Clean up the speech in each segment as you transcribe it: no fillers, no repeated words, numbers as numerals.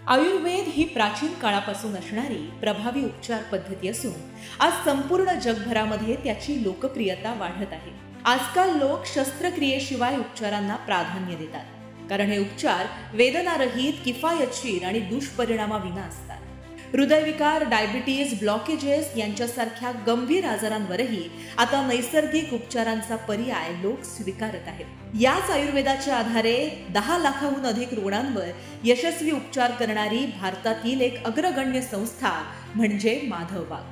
आयुर्वेद ही प्राचीन काळापासून असणारी प्रभावी उपचार पद्धती असून आज संपूर्ण जगभरामध्ये त्याची लोकप्रियता वाढत आहे. आजकाल लोक शस्त्रक्रियेशिवाय उपचारांना प्राधान्य देतात, कारण हे उपचार वेदनारहित, किफायतशीर आणि दुष्परिणामाविना असतात. हृदयविकार, डायबिटीज, ब्लॉकेजेस यांच्यासारख्या गंभीर आजारांवरही आता नैसर्गिक उपचारांचा पर्याय लोक स्वीकारत आहेत. याच आयुर्वेदाच्या आधारे 10 लाखाहून अधिक रुग्णांवर यशस्वी उपचार करणारी भारतातील एक अग्रगण्य संस्था म्हणजे माधवबाग.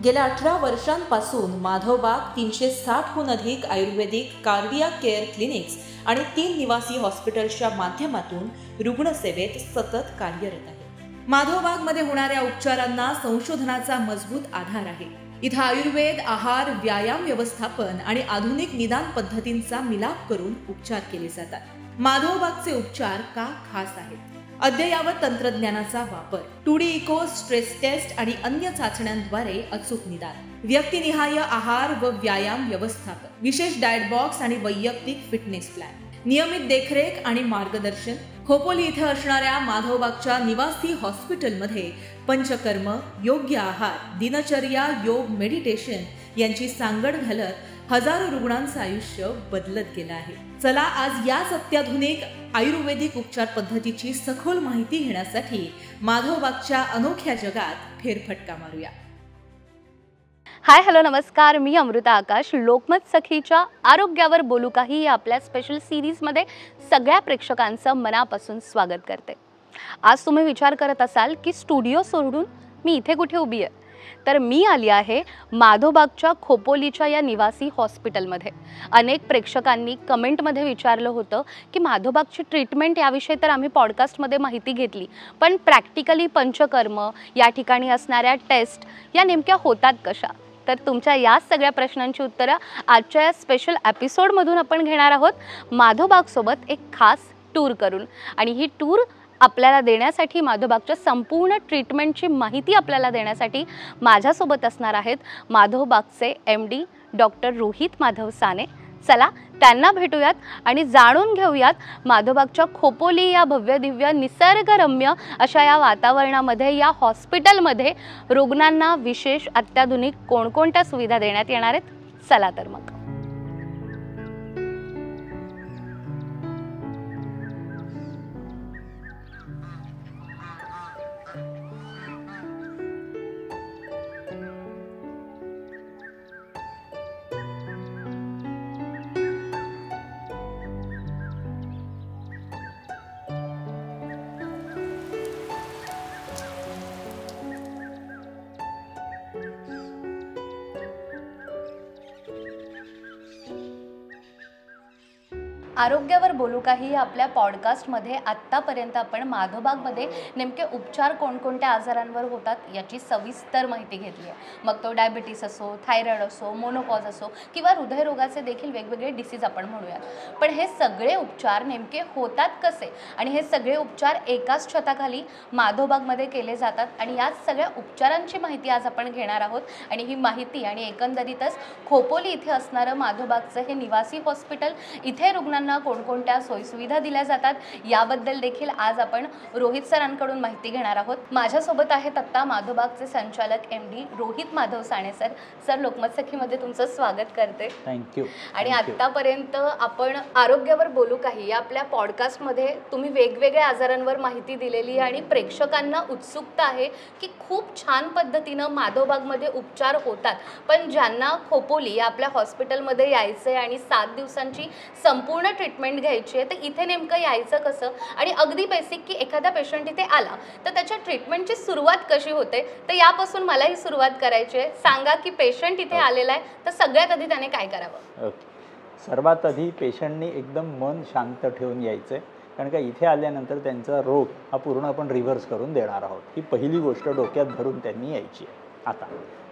गेल्या 18 वर्षांपासून माधवबाग 360हून अधिक आयुर्वेदिक कार्डियाक केअर क्लिनिक्स आणि 3 निवासी हॉस्पिटल्सच्या माध्यमातून रुग्णसेवेत सतत कार्यरत आहे. माधवबागमध्ये होणाऱ्या उपचारांना संशोधनाचा मजबूत आधार आहे. इथं आयुर्वेद, आहार, व्यायाम व्यवस्थापन आणि आधुनिक निदान पद्धतींचा मिलाप करून उपचार केले जातात. माधवबागचे उपचार का खास आहेत? अद्ययावत तंत्रज्ञानाचा वापर, 2D इको, स्ट्रेस टेस्ट आणि अन्य चाचण्यांद्वारे अचूक निदान, व्यक्तिनिहाय आहार व व्यायाम व्यवस्थापन, विशेष डाएट बॉक्स आणि वैयक्तिक फिटनेस प्लॅन, नियमित देखरेख आणि मार्गदर्शन. खोपोली इथे असणाऱ्या माधवबागच्या निवासी हॉस्पिटलमध्ये पंचकर्म, योग्य आहार, दिनचर्या, योग, मेडिटेशन यांची सांगड घालत हजारो रुग्णांचं आयुष्य बदलत गेलं आहे. चला आज याच अत्याधुनिक आयुर्वेदिक उपचार पद्धतीची सखोल माहिती घेण्यासाठी माधवबागच्या अनोख्या जगात फेरफटका मारूया. हाय, हॅलो, नमस्कार. मी अमृता आकाश. लोकमत सखीच्या आरोग्यावर बोलू काही या आपल्या स्पेशल सिरीजमध्ये सगळ्या प्रेक्षकांचं मनापासून स्वागत करते. आज तुम्ही विचार करत असाल की स्टुडिओ सोडून मी इथे कुठे उभी आहे, तर मी आली आहे माधवबागच्या खोपोलीच्या या निवासी हॉस्पिटलमध्ये. अनेक प्रेक्षकांनी कमेंटमध्ये विचारलं होतं की माधवबागची ट्रीटमेंट याविषयी तर आम्ही पॉडकास्टमध्ये माहिती घेतली, पण प्रॅक्टिकली पंचकर्म, या ठिकाणी असणाऱ्या टेस्ट या नेमक्या होतात कशा? तर तुमच्या या सगळ्या प्रश्नांची उत्तरं आजच्या या स्पेशल एपिसोडमधून आपण घेणार आहोत माधवबागसोबत एक खास टूर करून. आणि ही टूर आपल्याला देण्यासाठी, माधवबागच्या संपूर्ण ट्रीटमेंटची माहिती आपल्याला देण्यासाठी माझ्यासोबत असणार आहेत माधवबागचे MD डॉक्टर रोहित माधव साने. चला त्यांना भेटूयात आणि जाणून घेऊयात माधवबागच्या खोपोली या भव्य दिव्य निसर्गरम्य अशा या वातावरणामध्ये, या हॉस्पिटलमध्ये रुग्णांना विशेष अत्याधुनिक कोणकोणत्या सुविधा देण्यात येणार आहेत. चला तर मग. आरोग्यावर बोलू काही या आपल्या पॉडकास्टमध्ये आत्तापर्यंत आपण माधवबागमध्ये नेमके उपचार कोणकोणत्या आजारांवर होतात याची सविस्तर माहिती घेतली आहे. मग तो डायबिटीस असो, थायरॉइड असो, मोनोपॉज असो किंवा हृदयरोगाचे देखील वेगवेगळे डिसीज आपण म्हणूयात. पण हे सगळे उपचार नेमके होतात कसे आणि हे सगळे उपचार एकाच छताखाली माधवबागमध्ये केले जातात आणि याच सगळ्या उपचारांची माहिती आज आपण घेणार आहोत. आणि ही माहिती आणि एकंदरीतच खोपोली इथे असणारं माधवबागचं हे निवासी हॉस्पिटल, इथे रुग्णांना कोणकोणत्या सोयीसुविधा दिल्या जातात याबद्दल देखील आज आपण रोहित सरांकडून माहिती घेणार आहोत. माझ्यासोबत आहेत आता माधवबागचे संचालक MD Rohit Madhav Sane sir. Sir, Lokmat सखीमध्ये तुमचं स्वागत करते. थँक्यू. आणि आतापर्यंत आपण आरोग्यावर बोलू काही या आपल्या पॉडकास्टमध्ये तुम्ही वेगवेगळ्या आजारांवर माहिती दिलेली आहे आणि प्रेक्षकांना उत्सुकता आहे की खूप छान पद्धतीनं माधवबागमध्ये उपचार होतात. पण ज्यांना खोपोली या आपल्या हॉस्पिटलमध्ये यायचं आहे आणि 7 दिवसांची संपूर्ण ट्रीटमेंट घ्यायची आहे, तर इथे नेमकं यायचं कसं? आणि अगदी बेसिक की एखादा पेशंट इथे आला तर त्याच्या ट्रीटमेंटची सुरुवात कशी होते, तर यापासून मलाही सुरुवात करायची आहे. सांगा की पेशंट इथे आलेला आहे तर सगळ्यात आधी त्याने काय करावं? सर्वात आधी पेशंटनी एकदम मन शांत ठेवून यायचं आहे, कारण का इथे आल्यानंतर त्यांचा रोग हा पूर्ण आपण रिव्हर्स करून देणार आहोत. ही पहिली गोष्ट डोक्यात धरून त्यांनी यायची आहे. आता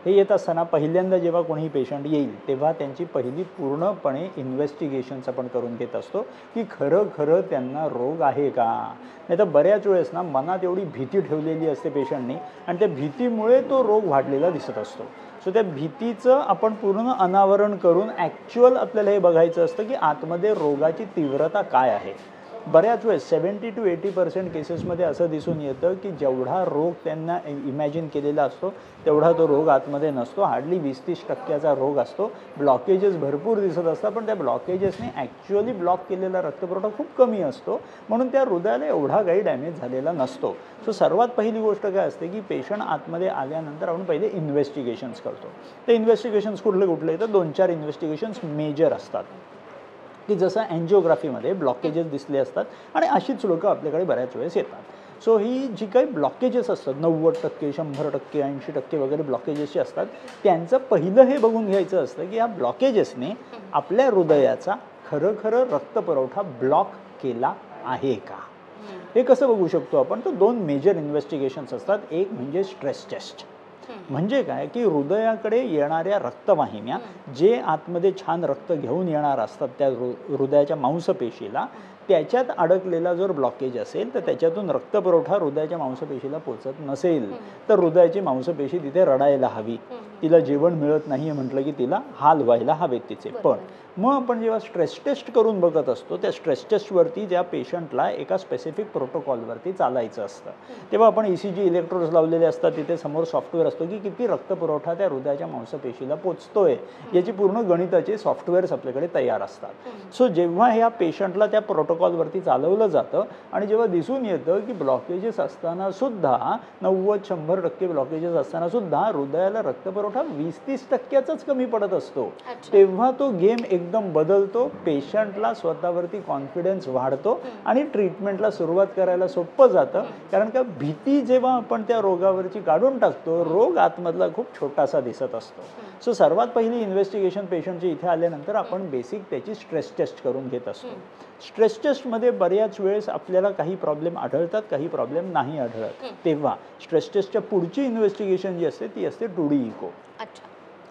हे येत असताना पहिल्यांदा जेव्हा कोणी पेशंट येईल तेव्हा त्यांची पहिली पूर्णपणे इन्व्हेस्टिगेशन्स आपण करून घेत असतो की खरं त्यांना रोग आहे का. नाही तर बऱ्याच वेळेस ना मनात एवढी भीती ठेवलेली असते पेशंटनी आणि त्या भीतीमुळे तो रोग वाढलेला दिसत असतो. सो त्या भीतीचं आपण पूर्ण अनावरण करून ॲक्च्युअल आपल्याला हे बघायचं असतं की आतमध्ये रोगाची तीव्रता काय आहे. बऱ्याच वेळेस 70 to 80% केसेसमध्ये असं दिसून येतं की जेवढा रोग त्यांना इमॅजिन केलेला असतो तेवढा तो रोग आतमध्ये नसतो. हार्डली 20-30% रोग असतो. ब्लॉकेजेस भरपूर दिसत असतात, पण त्या ब्लॉकेजेसने ॲक्च्युअली ब्लॉक केलेला रक्तपुरवठा खूप कमी असतो, म्हणून त्या हृदयाला एवढा काही डॅमेज झालेला नसतो. सो सर्वात पहिली गोष्ट काय असते की पेशंट आतमध्ये आल्यानंतर आपण पहिले इन्व्हेस्टिगेशन्स करतो. ते इन्व्हेस्टिगेशन्स कुठले तर 2-4 इन्व्हेस्टिगेशन्स मेजर असतात की जसं अँजिओग्राफीमध्ये ब्लॉकेजेस दिसले असतात आणि अशीच लोकं आपल्याकडे बऱ्याच वेळेस येतात. सो ही जी काही ब्लॉकेजेस असतात 90%, 100%, 80% वगैरे ब्लॉकेजेसचे असतात, त्यांचं पहिलं हे बघून घ्यायचं असतं की या ब्लॉकेजेसने आपल्या हृदयाचा खरं रक्तपुरवठा ब्लॉक केला आहे का. हे कसं बघू शकतो आपण, तर 2 मेजर इन्व्हेस्टिगेशन्स असतात. एक म्हणजे स्ट्रेस टेस्ट. म्हणजे काय की हृदयाकडे येणाऱ्या रक्तवाहिन्या जे आतमध्ये छान रक्त घेऊन येणार असतात त्या हृदयाच्या मांसपेशीला, त्याच्यात अडकलेला जर ब्लॉकेज असेल तर त्याच्यातून रक्तपुरवठा हृदयाच्या मांसपेशीला पोचत नसेल तर हृदयाची मांसपेशी तिथे रडायला हवी. तिला जेवण मिळत नाही म्हटलं की तिला हाल व्हायला हवेत तिचे. पण मग आपण जेव्हा स्ट्रेस टेस्ट करून बघत असतो, त्या स्ट्रेस टेस्टवरती त्या पेशंटला एका स्पेसिफिक प्रोटोकॉलवरती चालायचं असतं. तेव्हा आपण ECG इलेक्ट्रोड्स लावलेले असतात, तिथे समोर सॉफ्टवेअर असतो की किती रक्तपुरवठा त्या हृदयाच्या मांसपेशीला पोचतोय याची पूर्ण गणिताचे सॉफ्टवेअर्स आपल्याकडे तयार असतात. सो जेव्हा ह्या पेशंटला त्या प्रोटोकॉलवरती चालवलं जातं आणि जेव्हा दिसून येतं की ब्लॉकेजेस असताना सुद्धा 90-100% ब्लॉकेजेस असताना सुद्धा हृदयाला रक्तपुरवठा 20-30%च कमी पडत असतो, तेव्हा तो गेम एकदम बदलतो. पेशंटला स्वतःवरती कॉन्फिडन्स वाढतो आणि ट्रीटमेंटला सुरुवात करायला सोपं जातं. कारण का भीती जेव्हा आपण त्या रोगावरची काढून टाकतो, रोग आतमधला खूप छोटासा दिसत असतो. सो सर्वात पहिली इन्व्हेस्टिगेशन पेशंटची इथे आल्यानंतर आपण बेसिक त्याची स्ट्रेस टेस्ट करून घेत असतो. स्ट्रेस टेस्टमध्ये बऱ्याच वेळेस आपल्याला काही प्रॉब्लेम आढळतात, काही प्रॉब्लेम नाही आढळत. तेव्हा स्ट्रेस टेस्टच्या पुढची इन्व्हेस्टिगेशन जी असते ती असते 2D इको.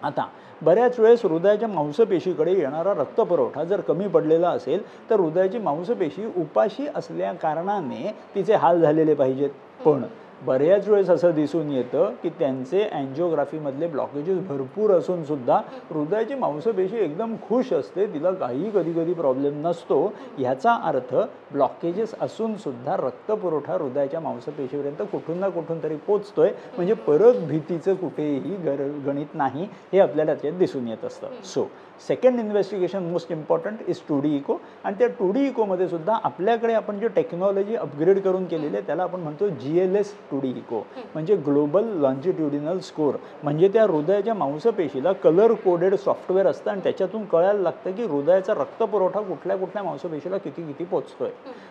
आता बऱ्याच वेळेस हृदयाच्या मांसपेशीकडे येणारा रक्तपुरवठा जर कमी पडलेला असेल तर हृदयाची मांसपेशी उपाशी असल्या कारणाने तिचे हाल झालेले पाहिजेत. पण बऱ्याच वेळेस असं दिसून येतं की त्यांचे अँजिओग्राफीमधले ब्लॉकेजेस भरपूर असून सुद्धा हृदयाची मांसपेशी एकदम खुश असते, तिला काही कधी प्रॉब्लेम नसतो. ह्याचा अर्थ ब्लॉकेजेस असून सुद्धा रक्तपुरवठा हृदयाच्या मांसपेशीपर्यंत कुठून ना कुठून तरी पोचतोय, म्हणजे परत भीतीचं कुठेही गणित नाही हे आपल्याला त्यात दिसून येत असतं. So second investigation most important is 2D echo. आणि त्या 2D इकोमध्ये सुद्धा आपल्याकडे आपण जे टेक्नॉलॉजी अपग्रेड करून केलेली आहे त्याला आपण म्हणतो GLS 2D इको, म्हणजे ग्लोबल लॉन्जिट्युडिनल स्कोर. म्हणजे त्या हृदयाच्या मांसपेशीला कलर कोडेड सॉफ्टवेअर असतं आणि त्याच्यातून कळायला लागतं की हृदयाचा रक्तपुरवठा कुठल्या मांसपेशीला किती पोचतोय.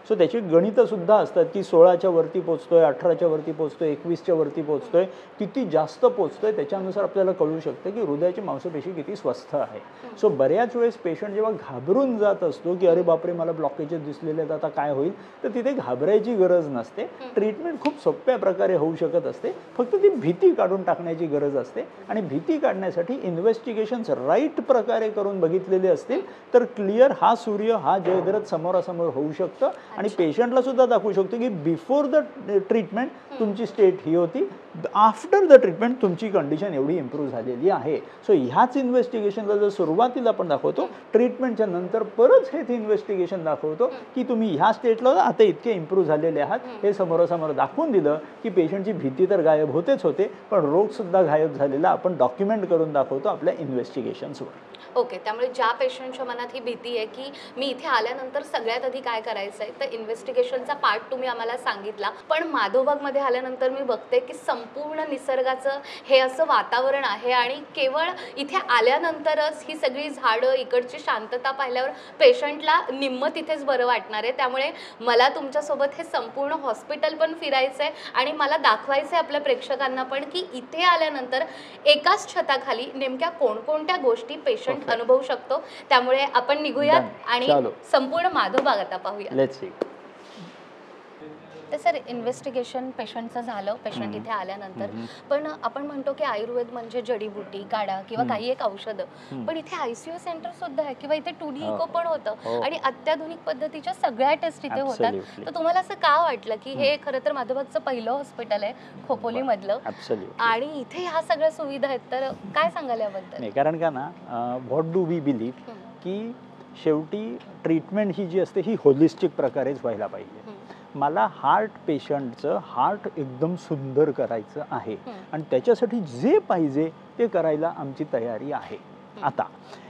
सो त्याची गणितं सुद्धा असतात की 16च्या वरती पोचतोय, 18च्या वरती पोचतोय, 21च्या वरती पोचतोय, किती जास्त पोचतोय त्याच्यानुसार आपल्याला कळू शकतं की हृदयाची मांसपेशी किती स्वस्थ आहे. सो बऱ्याच वेळेस पेशंट जेव्हा घाबरून जात असतो की अरे बापरे मला ब्लॉकेजेस दिसलेले आहेत आता काय होईल, तर तिथे घाबरायची गरज नसते. ट्रीटमेंट खूप सोप्या प्रकारे होऊ शकत असते. फक्त ती भीती काढून टाकण्याची गरज असते आणि भीती काढण्यासाठी इन्व्हेस्टिगेशन्स राईट प्रकारे करून बघितलेले असतील तर क्लिअर हा सूर्य हा जयद्रथ समोरासमोर होऊ शकतं आणि पेशंटला सुद्धा दाखवू शकतो की बिफोर द ट्रीटमेंट तुमची स्टेट ही होती, आफ्टर द ट्रीटमेंट तुमची कंडिशन एवढी इम्प्रूव्ह झालेली आहे. सो ह्याच इन्व्हेस्टिगेशनला जर सुरुवातीला आपण दाखवतो, ट्रीटमेंटच्या नंतर परत हेच इन्व्हेस्टिगेशन दाखवतो की तुम्ही ह्या स्टेटला आता इतके इम्प्रूव्ह झालेले आहात, हे समोरासमोर दाखवून दिलं की पेशंटची भीती तर गायब होतेच होते, पण रोगसुद्धा गायब झालेला आपण डॉक्युमेंट करून दाखवतो आपल्या इन्व्हेस्टिगेशन्सवर. ओके, त्यामुळे ज्या पेशंटच्या मनात ही भीती आहे की मी इथे आल्यानंतर सगळ्यात आधी काय करायचं आहे, तर इन्व्हेस्टिगेशनचा पार्ट तुम्ही आम्हाला सांगितला. पण माधवबागमध्ये आल्यानंतर मी बघते की संपूर्ण निसर्गाचं हे असं वातावरण आहे आणि केवळ इथे आल्यानंतरच ही सगळी झाडं, इकडची शांतता पाहिल्यावर पेशंटला निम्म तिथेच बरं वाटणार आहे. त्यामुळे मला तुमच्यासोबत हे संपूर्ण हॉस्पिटल पण फिरायचं आहे आणि मला दाखवायचं आहे आपल्या प्रेक्षकांना पण की इथे आल्यानंतर एकाच छताखाली नेमक्या कोणकोणत्या गोष्टी पेशंट अनुभवू शकतो. त्यामुळे आपण निघूयात आणि संपूर्ण माधवबाग आता पाहूया. Let's see. तर सर इन्व्हेस्टिगेशन पेशंटचं झालं, पेशंट इथे आल्यानंतर. पण आपण म्हणतो की आयुर्वेद म्हणजे जडीबुटी, काढा किंवा काही एक औषधं, पण इथे ICU सेंटर सुद्धा आहे किंवा इथे 2D इको पण होतं आणि अत्याधुनिक पद्धतीच्या सगळ्या टेस्ट इथे होतात. तर तुम्हाला असं का वाटलं की हे खरं तर माधवबागचं पहिलं हॉस्पिटल आहे खोपोलीमधलं आणि इथे ह्या सगळ्या सुविधा आहेत, तर काय सांगाल याबद्दल? कारण का ना, व्हॉट डू वी बिलीव्ह की शेवटी ट्रीटमेंट ही जी असते ही होलिस्टिक प्रकारेच व्हायला पाहिजे. मला हार्ट पेशंटचं हार्ट एकदम सुंदर करायचं आहे आणि त्याच्यासाठी जे पाहिजे ते करायला आमची तयारी आहे. आता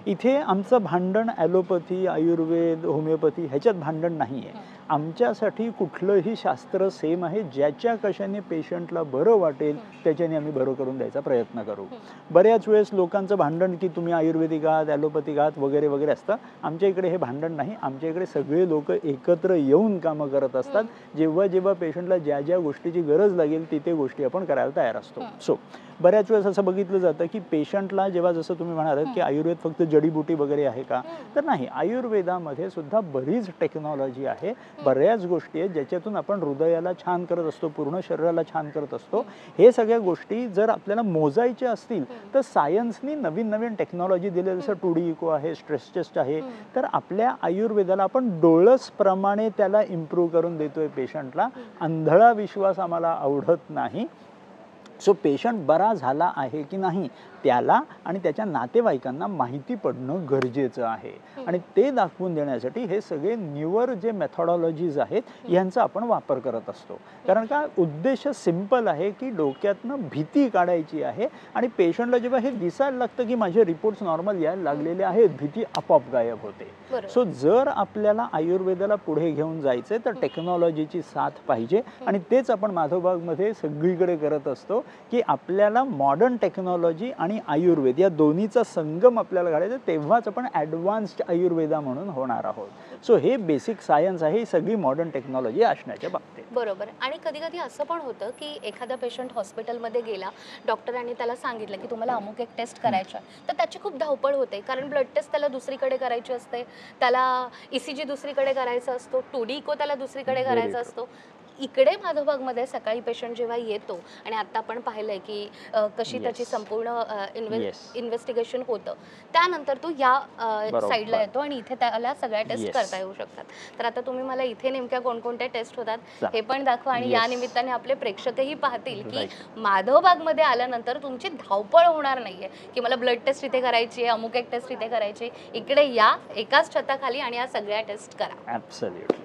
इथे आमचं भांडण ॲलोपॅथी, आयुर्वेद, होमिओपॅथी ह्याच्यात भांडण नाही आहे. आमच्यासाठी कुठलंही शास्त्र सेम आहे. ज्याच्या कशाने पेशंटला बरं वाटेल त्याच्याने आम्ही बरं करून द्यायचा प्रयत्न करू. बऱ्याच वेळेस लोकांचं भांडण की तुम्ही आयुर्वेदिक आहात, ॲलोपॅथिक आहात वगैरे वगैरे असतं. आमच्या इकडे हे भांडण नाही. आमच्या इकडे सगळे लोक एकत्र येऊन कामं करत असतात. जेव्हा जेव्हा पेशंटला ज्या ज्या गोष्टीची गरज लागेल ती गोष्टी आपण करायला तयार असतो. सो बऱ्याच वेळेस असं बघितलं जातं की पेशंटला जेव्हा जसं तुम्ही म्हणालात की आयुर्वेद फक्त जडीबुटी वगैरे आहे का, तर नाही. आयुर्वेदामध्ये सुद्धा बरीच टेक्नॉलॉजी आहे, बऱ्याच गोष्टी आहेत ज्याच्यातून आपण हृदयाला छान करत असतो, पूर्ण शरीराला छान करत असतो. हे सगळ्या गोष्टी जर आपल्याला मोजायच्या असतील तर सायन्सनी नवीन नवीन टेक्नॉलॉजी दिले, जसं 2D इको आहे, स्ट्रेस टेस्ट आहे. तर आपल्या आयुर्वेदाला आपण डोळसप्रमाणे त्याला इम्प्रूव्ह करून देतोय पेशंटला. आंधळा विश्वास आम्हाला आवडत नाही. सो पेशंट बरा झाला आहे की नाही त्याला आणि त्याच्या नातेवाईकांना माहिती पडणं गरजेचं आहे आणि ते दाखवून देण्यासाठी हे सगळे न्यूअर जे मेथॉडॉलॉजीज आहेत यांचा आपण वापर करत असतो. कारण का उद्देश सिंपल आहे की डोक्यातनं भीती काढायची आहे आणि पेशंटला जेव्हा हे दिसायला लागतं की माझे रिपोर्ट्स नॉर्मल यायला लागलेले आहेत, भीती आपोआप गायब होते. सो जर आपल्याला आयुर्वेदाला पुढे घेऊन जायचं तर टेक्नॉलॉजीची साथ पाहिजे आणि तेच आपण माधवबागमध्ये सगळीकडे करत असतो की आपल्याला मॉडर्न टेक्नॉलॉजी आणि आयुर्वेद या दोन्हीचा संगम आपल्याला घडायचा, तेव्हाच आपण ॲडव्हान्स्ड आयुर्वेदा म्हणून होणार आहोत. सो हे बेसिक सायन्स आहे, ही सगळी मॉडर्न टेक्नॉलॉजी असण्याच्या बाबतीत. बरोबर. आणि कधी कधी असं पण होतं की एखादा पेशंट हॉस्पिटलमध्ये गेला, डॉक्टरांनी त्याला सांगितलं की तुम्हाला अमुक एक टेस्ट करायचा, तर त्याची खूप धावपळ होते. कारण ब्लड टेस्ट त्याला दुसरीकडे करायची असते, त्याला ECG दुसरीकडे करायचा असतो, 2D इको त्याला दुसरीकडे करायचा असतो. इकडे माधवबागमध्ये सकाळी पेशंट जेव्हा येतो आणि आता आपण पाहिलंय की कशी त्याची संपूर्ण इन्व्हेस्टिगेशन होतं, त्यानंतर तो या साईडला येतो आणि इथे त्याला सगळ्या टेस्ट करता येऊ शकतात. तर आता तुम्ही मला इथे नेमक्या कोणकोणत्या टेस्ट होतात हे पण दाखवा आणि या निमित्ताने आपले प्रेक्षकही पाहतील की माधवबागमध्ये आल्यानंतर तुमची धावपळ होणार नाहीये की मला ब्लड टेस्ट इथे करायची आहे, अमुक एक टेस्ट इथे करायची. इकडे या एकाच छताखाली आणि या सगळ्या टेस्ट करा. ॲब्सोल्युटली.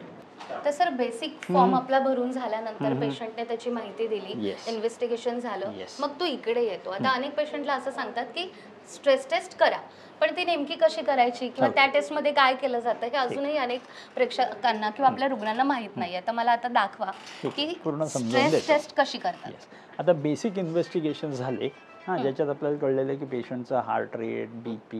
तर सर बेसिक फॉर्म आपला भरून झाल्यानंतर पेशंटने त्याची माहिती दिली, इन्व्हेस्टिगेशन झालं, मग तो इकडे येतो. आता अनेक पेशंटला असं सांगतात की स्ट्रेस टेस्ट करा, पण ती नेमकी कशी करायची किंवा त्या टेस्टमध्ये काय केलं जातं हे अजूनही अनेक प्रेक्षकांना किंवा आपल्या रुग्णांना माहीत नाही आहे. तर मला आता दाखवा की स्ट्रेस टेस्ट कशी करतात. आता बेसिक इन्व्हेस्टिगेशन झाले, ज्याच्यात आपल्याला कळलेलं आहे की पेशंटचा heart rate, BP,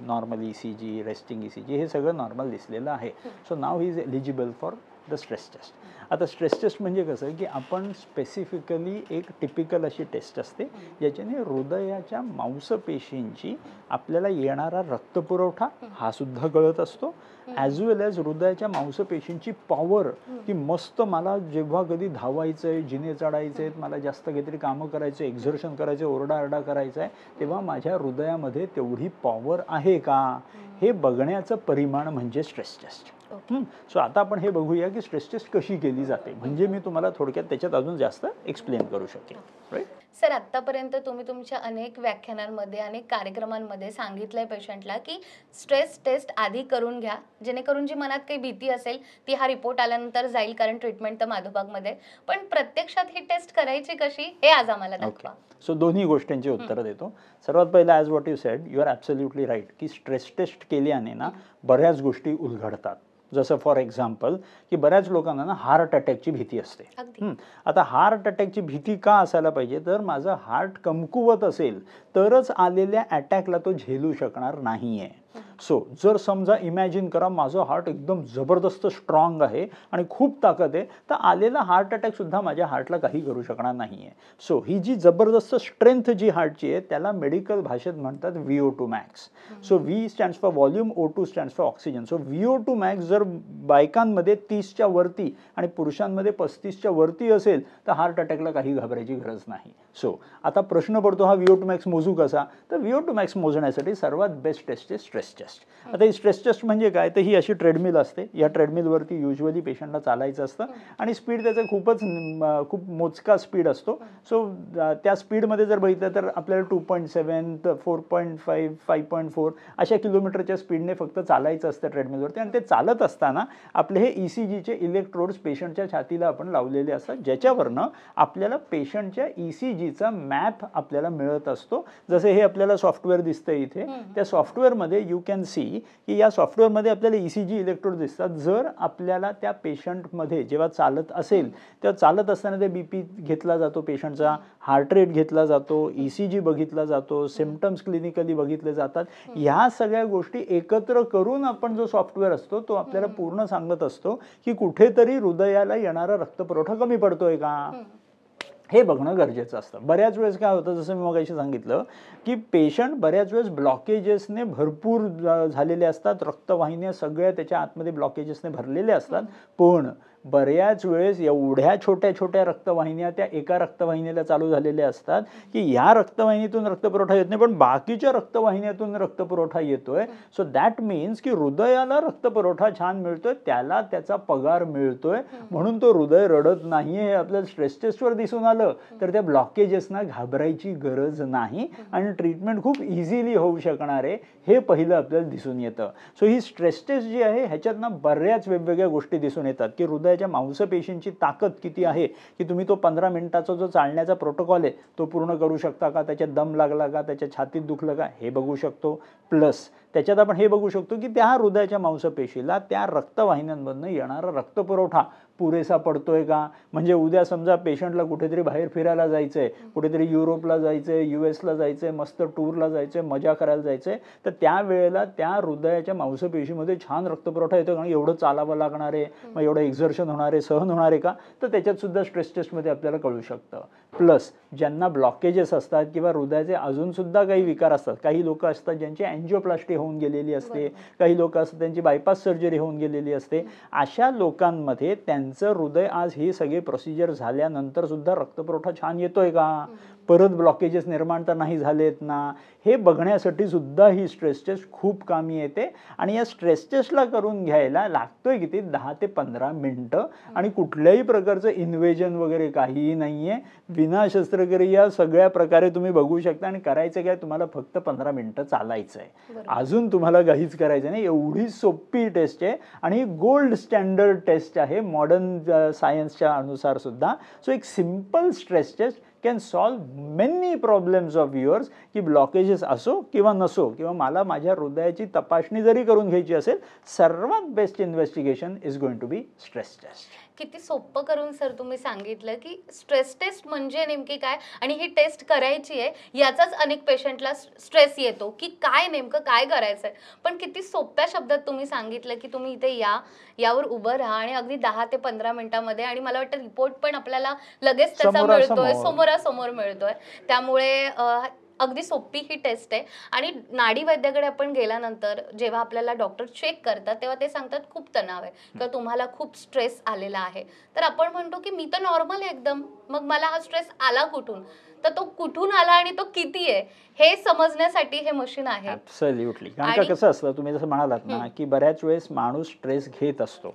normal ECG, resting ECG हे सगळं नॉर्मल दिसलेलं आहे. So now he is eligible for the stress test. आता स्ट्रेस टेस्ट म्हणजे कसं की आपण स्पेसिफिकली एक टिपिकल अशी टेस्ट असते ज्याच्याने हृदयाच्या मांसपेशींची आपल्याला येणारा रक्तपुरवठा हा सुद्धा कळत असतो, ॲज वेल ॲज हृदयाच्या मांसपेशींची पॉवर की मस्त मला जेव्हा कधी धावायचं आहे, जिने चढायचे आहेत, मला जास्त काहीतरी कामं करायचं, एक्झर्शन करायचं, ओरडाआरडा करायचा आहे, तेव्हा माझ्या हृदयामध्ये तेवढी पॉवर आहे का हे बघण्याचं परिमाण म्हणजे स्ट्रेस टेस्ट. सो आता आपण हे बघूया की स्ट्रेस टेस्ट कशी केली जाते, म्हणजे मी तुम्हाला थोडक्यात त्याच्यात अजून जास्त एक्सप्लेन करू शकेन. राईट सर, आत्तापर्यंत तुम्ही तुमच्या अनेक व्याख्यानांमध्ये अनेक कार्यक्रमांमध्ये सांगितलंय पेशंटला की स्ट्रेस टेस्ट आधी करून घ्या, जेणेकरून जी मनात काही भीती असेल ती हा रिपोर्ट आल्यानंतर जाईल, कारण ट्रीटमेंट तर माधवबागमध्ये. पण प्रत्यक्षात ही टेस्ट करायची कशी हे आज आम्हाला दाखवा. सो दोन्ही गोष्टींची उत्तरं देतो. सर्वात पहिला, as what you said, you are absolutely right की स्ट्रेस टेस्ट केल्याने ना बऱ्याच गोष्टी उलगडतात. जसं फॉर एक्झाम्पल की बऱ्याच लोकांना ना हार्ट अटॅकची भीती असते. आता हार्ट अटॅकची भीती का असायला पाहिजे, तर माझं हार्ट कमकुवत असेल तरच आलेल्या अटॅकला तो झेलू शकणार नाही आहे. सो जर समजा इमॅजिन करा माझं हार्ट एकदम जबरदस्त स्ट्रॉंग आहे आणि खूप ताकद आहे, तर आलेला हार्ट अटॅक सुद्धा माझ्या हार्टला काही करू शकणार नाही आहे. सो ही जी जबरदस्त स्ट्रेंथ जी हार्टची आहे त्याला मेडिकल भाषेत म्हणतात VO2 max. So V stands for volume, O2 stands for oxygen. So VO2 max जर बायकांमध्ये 30च्या वरती आणि पुरुषांमध्ये 35च्या वरती असेल तर हार्ट अटॅकला काही घाबरायची गरज नाही. सो आता प्रश्न पडतो हा VO2 max मोजू कसा, तर VO2 max मोजण्यासाठी सर्वात बेस्ट टेस्ट आहे स्ट्रेस स्ट्रेस टेस्ट. आता ही स्ट्रेस टेस्ट म्हणजे काय, तर ही अशी ट्रेडमिल असते. या ट्रेडमिलवरती युजली पेशंटला चालायचं असतं आणि स्पीड त्याचं खूप मोजका स्पीड असतो. सो त्या स्पीडमध्ये जर बघितलं तर आपल्याला 2.7, 4.5, 5.4 अशा किलोमीटरच्या स्पीडने फक्त चालायचं असतं ट्रेडमिलवरती. आणि ते चालत असताना आपले हे ECGचे इलेक्ट्रोड्स पेशंटच्या छातीला आपण लावलेले असतात, ज्याच्यावरनं आपल्याला पेशंटच्या ECGचा मॅप आपल्याला मिळत असतो. जसे हे आपल्याला सॉफ्टवेअर दिसतं इथे, त्या सॉफ्टवेअरमध्ये यू कॅन सी की या सॉफ्टवेअरमध्ये आपल्याला ECG इलेक्ट्रोड दिसतात. जर आपल्याला त्या पेशंटमध्ये जेव्हा चालत असेल तेव्हा चालत असताना ते BP घेतला जातो पेशंटचा, हार्ट रेट घेतला जातो, ECG बघितला जातो, सिम्पटम्स क्लिनिकली बघितले जातात. ह्या सगळ्या गोष्टी एकत्र करून आपण जो सॉफ्टवेअर असतो तो आपल्याला पूर्ण सांगत असतो की कुठेतरी हृदयाला येणारा रक्तपुरवठा कमी पडतोय का, हे बघणं गरजेचं असतं. बऱ्याच वेळेस काय होतं, जसं मी मगाशी सांगितलं की पेशंट बऱ्याच वेळेस ब्लॉकेजेसने भरपूर झालेले असतात, रक्तवाहिन्या सगळ्या त्याच्या आतमध्ये ब्लॉकेजेसने भरलेल्या असतात. पण बऱ्याच वेळेस एवढ्या छोट्या छोट्या रक्तवाहिन्या त्या एका रक्तवाहिनीला चालू झालेल्या असतात की ह्या रक्तवाहिनीतून रक्तपुरवठा येत नाही, पण बाकीच्या रक्तवाहिन्यातून रक्तपुरवठा येतोय. सो दॅट मीन्स की हृदयाला रक्तपुरवठा छान मिळतोय, त्याला त्याचा पगार मिळतोय, म्हणून तो हृदय रडत नाहीये. हे आपल्याला स्ट्रेस टेस्टवर दिसून आलं तर त्या ब्लॉकेजेसना घाबरायची गरज नाही आणि ट्रीटमेंट खूप इझिली होऊ शकणार आहे, हे पहिलं आपल्याला दिसून येतं. सो ही स्ट्रेस टेस्ट जी आहे ह्याच्यात बऱ्याच वेगवेगळ्या गोष्टी दिसून येतात की हृदयाच्या मांसपेशींची ताकद किती आहे, की तुम्ही तो 15 मिनिटाचा जो चालण्याचा प्रोटोकॉल आहे तो पूर्ण करू शकता का, त्याच्यात दम लागला का, त्याच्या छातीत दुखलं का, हे बघू शकतो. प्लस त्याच्यात आपण हे बघू शकतो की त्या हृदयाच्या मांसपेशीला त्या रक्तवाहिन्यांमधनं येणारा रक्तपुरवठा पुरेसा पडतोय का. म्हणजे उद्या समजा पेशंटला कुठेतरी बाहेर फिरायला जायचंय, कुठेतरी युरोपला जायचंय, US ला जायचंय, मस्त टूरला जायचंय, मजा करायला जायचंय, तर त्यावेळेला त्या हृदयाच्या मांसपेशीमध्ये छान रक्तपुरवठा येतो, कारण एवढं चालावं लागणार आहे, मग एवढं एक्झर्शन होणार आहे, सहन होणार आहे का, तर त्याच्यात सुद्धा स्ट्रेस टेस्टमध्ये आपल्याला कळू शकतं. प्लस ज्यांना ब्लॉकेजेस असतात किंवा हृदयाचे अजून सुद्धा काही विकार असतात, काही लोक असतात ज्यांची अँजिओप्लास्टी होऊन गेलेली असते, काही लोक असतात त्यांची बायपास सर्जरी होऊन गेलेली असते, अशा लोकांमध्ये त्यांचं हृदय आज ही सगळी प्रोसिजर झाल्यानंतर सुद्धा रक्तपुरवठा छान येतोय का, परत ब्लॉकेजेस निर्माण तर नाही झालेत ना, हे बघण्यासाठी सुद्धा ही स्ट्रेस टेस्ट खूप कामी येते. आणि या स्ट्रेस टेस्टला करून घ्यायला लागतोय किती, 10 ते 15 मिनिटं. आणि कुठल्याही प्रकारचं इन्व्हेजन वगैरे काहीही नाहीये, विना शस्त्रक्रिया सगळ्या प्रकारे तुम्ही बघू शकता. आणि करायचं काय, तुम्हाला फक्त 15 मिनिटं चालायचं आहे, अजून तुम्हाला काहीच करायचं नाही. एवढी सोपी टेस्ट आहे आणि गोल्ड स्टँडर्ड टेस्ट आहे मॉडर्न सायन्सच्या अनुसार सुद्धा. सो एक simple stress test can solve many problems of yours, की ब्लॉकेजेस असो किंवा नसो, किंवा मला माझ्या हृदयाची तपासणी जरी करून घ्यायची असेल, सर्वात best investigation is going to be stress test. किती सोपं करून सर तुम्ही सांगितलं की स्ट्रेस टेस्ट म्हणजे नेमकी काय आणि ही टेस्ट करायची आहे याचाच अनेक पेशंटला स्ट्रेस येतो की काय नेमकं काय करायचं आहे. पण किती सोप्या शब्दात तुम्ही सांगितलं की तुम्ही इथे यावर उभं राहा आणि अगदी 10 ते 15 मिनिटांमध्ये, आणि मला वाटतं रिपोर्ट पण आपल्याला लगेच त्याचा मिळतोय, समोरासमोर मिळतोय. त्यामुळे अगदी सोपी ही टेस्ट आहे. आणि नाडी वैद्याकडे आपण गेल्यानंतर जेव्हा आपल्याला डॉक्टर चेक करतात तेव्हा ते सांगतात खूप तणाव आहे किंवा तुम्हाला खूप स्ट्रेस आलेला आहे, तर आपण म्हणतो की मी तर नॉर्मल आहे एकदम, मग मला हा स्ट्रेस आला कुठून, तर तो कुठून आला आणि तो किती आहे हे समजण्यासाठी हे मशीन आहे. ॲब्सोल्युटली. कारण का कसं असतं, तुम्ही जसं म्हणालात ना की बऱ्याच वेळेस माणूस स्ट्रेस घेत असतो.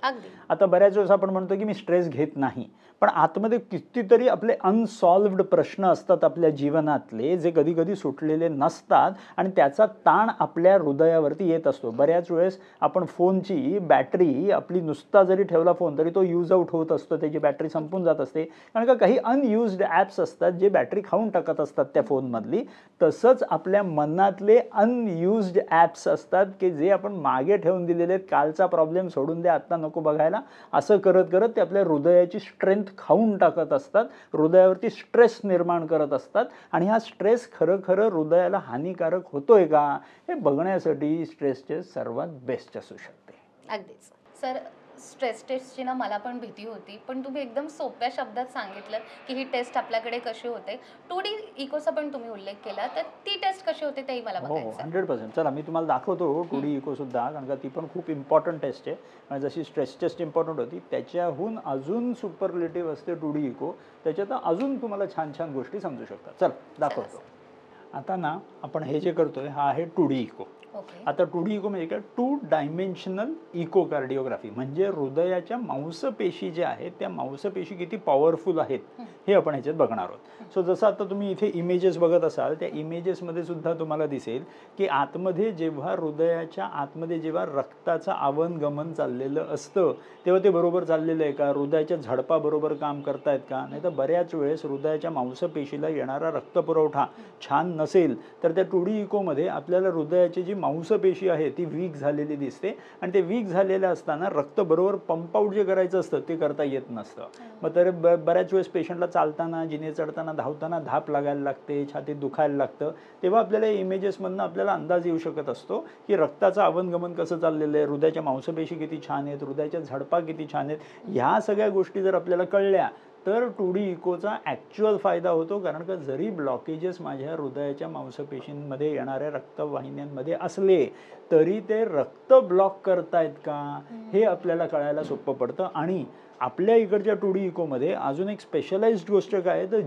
आता बऱ्याच वेळेस आपण म्हणतो की मी स्ट्रेस घेत नाही, पण आतमध्ये कितीतरी आपले अनसॉल्व्ड प्रश्न असतात आपल्या जीवनातले, जे कधी कधी सुटलेले नसतात आणि त्याचा ताण आपल्या हृदयावरती येत असतो. बऱ्याच वेळेस आपण फोनची बॅटरी आपली नुसता जरी ठेवला फोन तरी तो यूज आउट होत असतो, त्याची बॅटरी संपून जात असते, कारण का काही अनयुज्ड ॲप्स असतात जे बॅटरी खाऊन टाकत असतात त्या फोनमधली. तसंच आपल्या मनातले अनयुज्ड ॲप्स असतात की जे आपण मागे ठेवून दिलेले आहेत, कालचा प्रॉब्लेम सोडून द्या, आत्ता नको बघायला, असं करत करत ते आपल्या हृदयाची स्ट्रेंथ खाऊन टाकत असतात, हृदयावरती स्ट्रेस निर्माण करत असतात. आणि हा स्ट्रेस खरं हृदयाला हानिकारक होतोय का हे बघण्यासाठी स्ट्रेस टेस्ट सर्वात बेस्ट असू शकते. अगदीच सर, स्ट्रेस टेस्टची ना मला पण भीती होती, पण तुम्ही एकदम सोप्या शब्दात सांगितलं की ही टेस्ट आपल्याकडे कशी होते. 2D इकोचा पण तुम्ही उल्लेख केला, तर ती टेस्ट कशी होते तेही मला बघायचं आहे. 100%. चला मी तुम्हाला दाखवतो 2D इको सुद्धा, कारण का ती पण खूप इम्पॉर्टंट टेस्ट आहे. आणि जशी स्ट्रेस टेस्ट इम्पॉर्टंट होती त्याच्याहून अजून सुपरलेटिव्ह असते 2D इको, त्याच्यात अजून तुम्हाला छान छान गोष्टी समजू शकतात. चल दाखवतो. आता ना आपण हे जे करतोय हा आहे 2D इको. आता 2D इको म्हणजे काय, 2 डायमेन्शनल इकोकार्डिओग्राफी, म्हणजे हृदयाच्या मांसपेशी ज्या आहेत त्या मांसपेशी किती पॉवरफुल आहेत हे आपण ह्याच्यात बघणार आहोत. सो जसं आता तुम्ही इथे इमेजेस बघत असाल, त्या इमेजेसमध्ये सुद्धा तुम्हाला दिसेल की आतमध्ये जेव्हा हृदयाच्या आतमध्ये जेव्हा रक्ताचं आवागमन चाललेलं असतं तेव्हा ते बरोबर चाललेलं आहे का, हृदयाच्या झडपा बरोबर काम करतायत का, नाही तर बऱ्याच वेळेस हृदयाच्या मांसपेशीला येणारा रक्तपुरवठा छान नसेल तर त्या 2D इकोमध्ये आपल्याला हृदयाची जी मांसपेशी आहे ती वीक झालेली दिसते आणि ते वीक झालेलं असताना रक्त बरोबर पंप आउट जे करायचं असतं ते करता येत नसतं. मग तर बऱ्याच वेळेस पेशंटला चालताना, जिने चढताना, धावताना धाप लागायला लागते, छातीत दुखायला लागतं. तेव्हा आपल्याला इमेजेसमधनं आपल्याला अंदाज येऊ शकत असतो की रक्ताचं आवागमन कसं चाललेलं आहे, हृदयाच्या मांसपेशी किती छान आहेत, हृदयाच्या झडपा किती छान आहेत. ह्या सगळ्या गोष्टी जर आपल्याला कळल्या तर 2D इकोचा ॲक्च्युअल फायदा होतो. कारण का जरी ब्लॉकेजेस माझ्या हृदयाच्या मांसपेशींमध्ये येणाऱ्या रक्तवाहिन्यांमध्ये असले तरी ते रक्त ब्लॉक करतायत का हे आपल्याला कळायला सोपं पडतं. आणि आपल्या इकडच्या 2D इकोमध्ये अजून एक स्पेशलाइज्ड गोष्ट काय आहे तर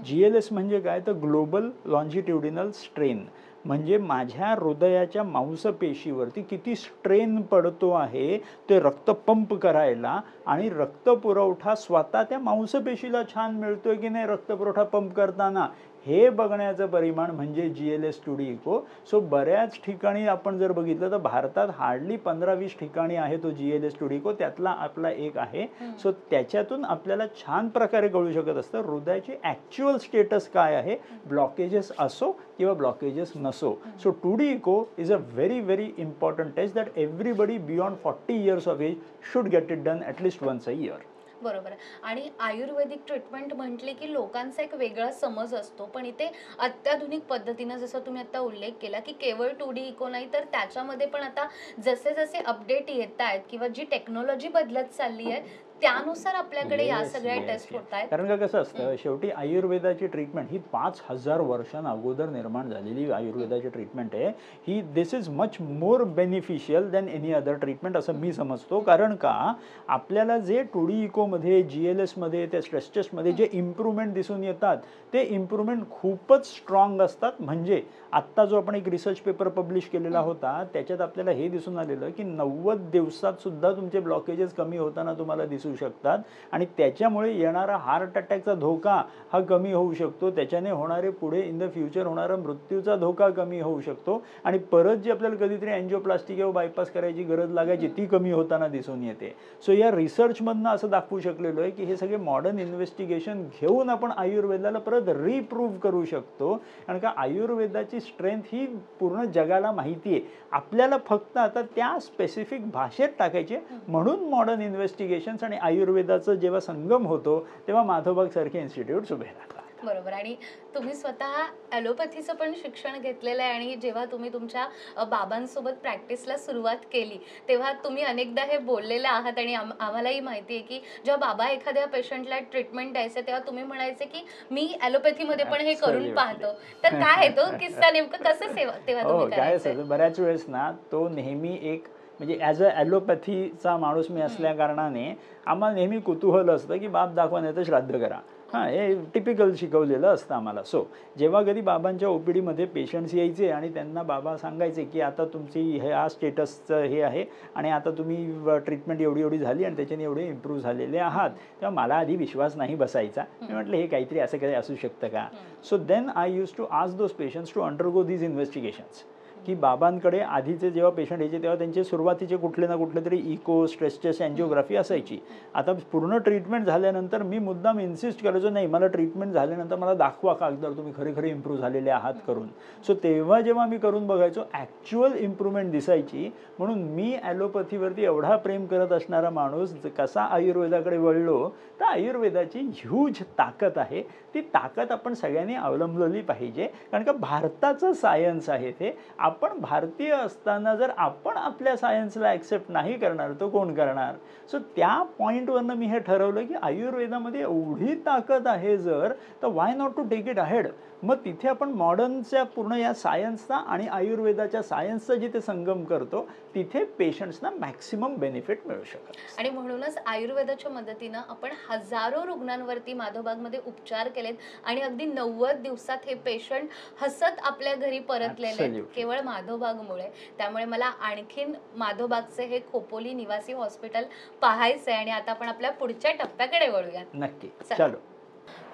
GLS म्हणजे काय तर ग्लोबल लॉन्जिट्युडिनल स्ट्रेन, म्हणजे माझ्या हृदयाच्या मांसपेशीवरती किती स्ट्रेन पडतो आहे ते रक्त पंप करायला आणि रक्तपुरवठा स्वतः त्या मांसपेशीला छान मिळतोय की नाही रक्तपुरवठा पंप करताना हे बघण्याचं परिमाण म्हणजे GLS 2D इको. सो बऱ्याच ठिकाणी आपण जर बघितलं तर भारतात हार्डली 15-20 ठिकाणी आहे तो GLS 2D इको, त्यातला आपला एक आहे. सो त्याच्यातून आपल्याला छान प्रकारे कळू शकत असतं हृदयाची ॲक्च्युअल स्टेटस काय आहे, ब्लॉकेजेस असो किंवा ब्लॉकेजेस नसो. So 2D echo is a very very important test that everybody beyond 40 years of age should get it done at least once a year. बरोबर. आणि आयुर्वेदिक ट्रीटमेंट म्हटले की लोकांचा एक वेगळा समज असतो, पण इथे अत्याधुनिक पद्धतीनं जसं तुम्ही आता उल्लेख केला की केवळ 2D इको नाही तर त्याच्यामध्ये पण आता जसे जसे अपडेट येत आहेत किंवा जी टेक्नॉलॉजी बदलत चालली आहे त्यानुसार आपल्याकडे या सगळ्या टेस्ट होत आहेत. कारण का कसं असतं शेवटी आयुर्वेदाची ट्रीटमेंट ही 5000 वर्षांअगोदर निर्माण झालेली आयुर्वेदाची ट्रीटमेंट आहे ही. This is much more beneficial than any other treatment असं मी समजतो. कारण का आपल्याला जे 2D इकोमध्ये GLS मध्ये त्या स्ट्रेस टेस्टमध्ये जे इम्प्रूव्हमेंट दिसून येतात ते इम्प्रूव्हमेंट खूपच स्ट्रॉंग असतात. म्हणजे आत्ता जो आपण एक रिसर्च पेपर पब्लिश केलेला होता त्याच्यात आपल्याला हे दिसून आलेलं की 90 दिवसात सुद्धा तुमचे ब्लॉकेजेस कमी होताना तुम्हाला दिसू शकतात आणि त्याच्यामुळे येणारा हार्ट अटॅकचा धोका हा कमी होऊ शकतो. त्याच्याने होणारे पुढे इन द फ्युचर होणारा मृत्यूचा धोका कमी होऊ शकतो आणि परत जी आपल्याला कधीतरी अँजिओप्लास्टी किंवा बायपास करायची गरज लागायची ती कमी होताना दिसून येते. सो या रिसर्चमधनं असं दाखवू शकलेलो आहे की हे सगळे मॉडर्न इन्व्हेस्टिगेशन घेऊन आपण आयुर्वेदाला परत रिप्रूव्ह करू शकतो. कारण का आयुर्वेदाची स्ट्रेंथ ही पूर्ण जगाला माहिती आहे, आपल्याला फक्त आता त्या स्पेसिफिक भाषेत टाकायचे. म्हणून मॉडर्न इन्व्हेस्टिगेशन्स आणि आयुर्वेदाचा जेव्हा संगम होतो तेव्हा माधवबाग सारखे इन्स्टिट्यूट्स उभे राहतात. बरोबर. आणि तुम्ही स्वतः ॲलोपॅथीचं पण शिक्षण घेतलेलं आहे आणि जेव्हा तुम्ही तुमच्या बाबांसोबत प्रॅक्टिसला सुरुवात केली तेव्हा तुम्ही अनेकदा हे बोललेले आहात आणि आम्हालाही माहिती आहे की जेव्हा बाबा एखाद्या पेशंटला ट्रीटमेंट द्यायचं तेव्हा तुम्ही म्हणायचे की मी ॲलोपॅथीमध्ये पण हे करून पाहतो. तर काय आहे तो किस्सा नेमकं कसं तेव्हा तुम्ही काय बऱ्याच वेळेस ना तो नेहमी एक म्हणजे ॲज अ ॲलोपॅथीचा माणूस मी असल्या कारणाने आम्हाला नेहमी कुतूहल असतं की बाप दाखवा नाही तर श्राद्ध करा. हे टिपिकल शिकवलेलं असतं आम्हाला. सो जेव्हा कधी बाबांच्या OPDमध्ये पेशंट्स यायचे आणि त्यांना बाबा सांगायचे की आता तुमची हे हा स्टेटसचं हे आहे आणि आता तुम्ही ट्रीटमेंट एवढी एवढी झाली आणि त्याच्याने एवढे इम्प्रूव्ह झालेले आहात, तेव्हा मला आधी विश्वास नाही बसायचा. मी म्हटलं हे काहीतरी असं काही असू शकतं का. So then I use to ask those patients to undergo these investigations की बाबांकडे आधीचे जेव्हा पेशंट यायचे तेव्हा त्यांचे सुरुवातीचे कुठले ना कुठले तरी इको, स्ट्रेस टेस्ट, अँजिओग्राफी असायची. आता पूर्ण ट्रीटमेंट झाल्यानंतर मी मुद्दाम इन्सिस्ट करायचो नाही मला ट्रीटमेंट झाल्यानंतर मला दाखवा कागदावर तुम्ही खरे खरे इम्प्रूव्ह झालेले आहात करून. सो तेव्हा जेव्हा मी करून बघायचो ॲक्च्युअल इम्प्रूव्हमेंट दिसायची. म्हणून मी ॲलोपॅथीवरती एवढा प्रेम करत असणारा माणूस कसा आयुर्वेदाकडे वळलो तर आयुर्वेदाची ह्यूज ताकद आहे. ती ताकद आपण सगळ्यांनी अवलंबली पाहिजे. कारण का भारताचं सायन्स आहे ते. आपण भारतीय असताना जर आपण आपल्या सायन्सला ॲक्सेप्ट नाही करणार तर कोण करणार. सो त्या पॉईंटवरनं मी हे ठरवलं की आयुर्वेदामध्ये एवढी ताकद आहे जर तर why not to take it ahead. मग तिथे आपण मॉडर्नच्या पूर्ण या सायन्सचा आणि आयुर्वेदाच्या सायन्सचा जिथे संगम करतो तिथे पेशंट्सना मॅक्सिमम बेनिफिट मिळू शकतो. आणि म्हणूनच आयुर्वेदाच्या मदतीनं आपण हजारो रुग्णांवरती माधवबागमध्ये उपचार केलेत आणि अगदी 90 दिवसात हे पेशंट हसत आपल्या घरी परतलेले. केवळ माधवबागमुळे, त्यामुळे मला आणखीन माधवबागचे हे खोपोली निवासी हॉस्पिटल पाहायचंय आणि आता आपण आपल्या पुढच्या टप्प्याकडे वळूया. नक्की, चला. चलो.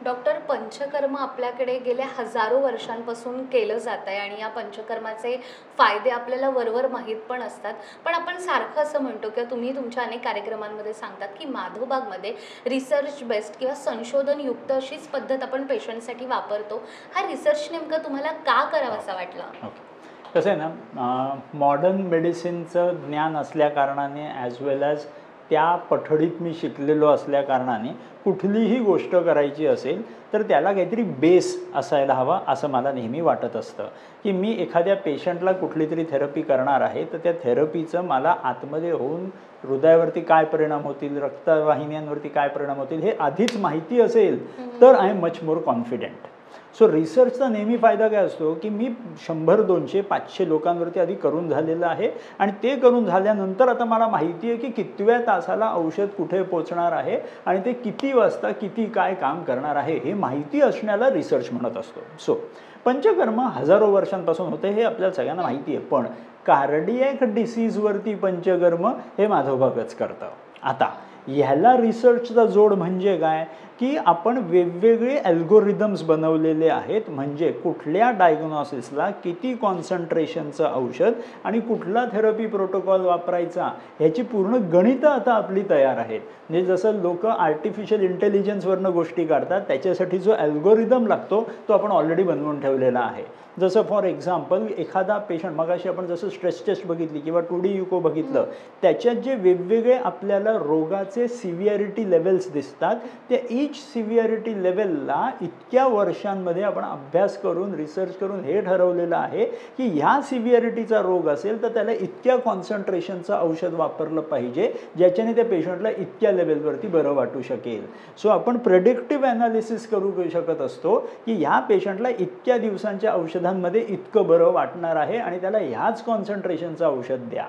डॉक्टर, पंचकर्म आपल्याकडे गेल्या हजारो वर्षांपासून केलं जात आहे आणि या पंचकर्माचे फायदे आपल्याला वरवर माहीत पण असतात, पण आपण सारखं असं म्हणतो किंवा तुम्ही तुमच्या अनेक कार्यक्रमांमध्ये सांगतात की माधवबागमध्ये रिसर्च बेस्ड किंवा संशोधनयुक्त अशीच पद्धत आपण पेशंटसाठी वापरतो. हा रिसर्च नेमका तुम्हाला का करावासा वाटला? ओके, कसं आहे ना, मॉडर्न मेडिसिनचं ज्ञान असल्या कारणाने ॲज वेल ॲज त्या पठडीत मी शिकलेलो असल्या कारणाने कुठलीही गोष्ट करायची असेल तर त्याला काहीतरी बेस असायला हवा असं मला नेहमी वाटत असतं. की मी एखाद्या पेशंटला कुठली तरी थेरपी करणार आहे तर त्या थेरपीचं मला आतमध्ये होऊन हृदयावरती काय परिणाम होतील, रक्तवाहिन्यांवरती काय परिणाम होतील हे आधीच माहिती असेल तर I am much more confident. So रिसर्चचा नेहमी फायदा काय असतो की मी 100, 200, 500 लोकांवरती आधी करून झालेलं आहे आणि ते करून झाल्यानंतर आता मला माहिती आहे की कितव्या तासाला औषध कुठे पोचणार आहे आणि ते किती वाजता किती काय काम करणार आहे हे माहिती असण्याला रिसर्च म्हणत असतो. सो पंचकर्म हजारो वर्षांपासून होते हे आपल्याला सगळ्यांना माहिती आहे, पण कार्डियक डिसीजवरती पंचकर्म हे माधवबागच करतं. आता ह्याला रिसर्चचा जोड म्हणजे काय की आपण वेगवेगळे अल्गोरिदम्स बनवलेले आहेत, म्हणजे कुठल्या डायग्नॉसिसला किती कॉन्सन्ट्रेशनचं औषध आणि कुठला थेरपी प्रोटोकॉल वापरायचा ह्याची पूर्ण गणितं आता आपली तयार आहेत. म्हणजे जसं लोक आर्टिफिशियल इंटेलिजन्सवरनं गोष्टी काढतात त्याच्यासाठी जो अल्गोरिदम लागतो तो आपण ऑलरेडी बनवून ठेवलेला आहे. जसं फॉर एक्झाम्पल एखादा पेशंट, मगाशी आपण जसं स्ट्रेस टेस्ट बघितली किंवा 2D युको बघितलं, त्याच्यात जे वेगवेगळे आपल्याला रोगाचे सिव्हिअरिटी लेवल्स दिसतात त्या ईच सिव्हिअरिटी लेवलला इतक्या वर्षांमध्ये आपण अभ्यास करून रिसर्च करून हे ठरवलेलं आहे की ह्या सिव्हिअरिटीचा रोग असेल तर त्याला इतक्या कॉन्सन्ट्रेशनचं औषध वापरलं पाहिजे ज्याच्याने त्या पेशंटला इतक्या लेवलवरती बरं वाटू शकेल. सो आपण प्रेडिक्टिव्ह ॲनालिसिस करू शकत असतो की ह्या पेशंटला इतक्या दिवसांच्या औषधांमध्ये इतकं बरं वाटणार आहे आणि त्याला ह्याच कॉन्सन्ट्रेशनचं औषध द्या.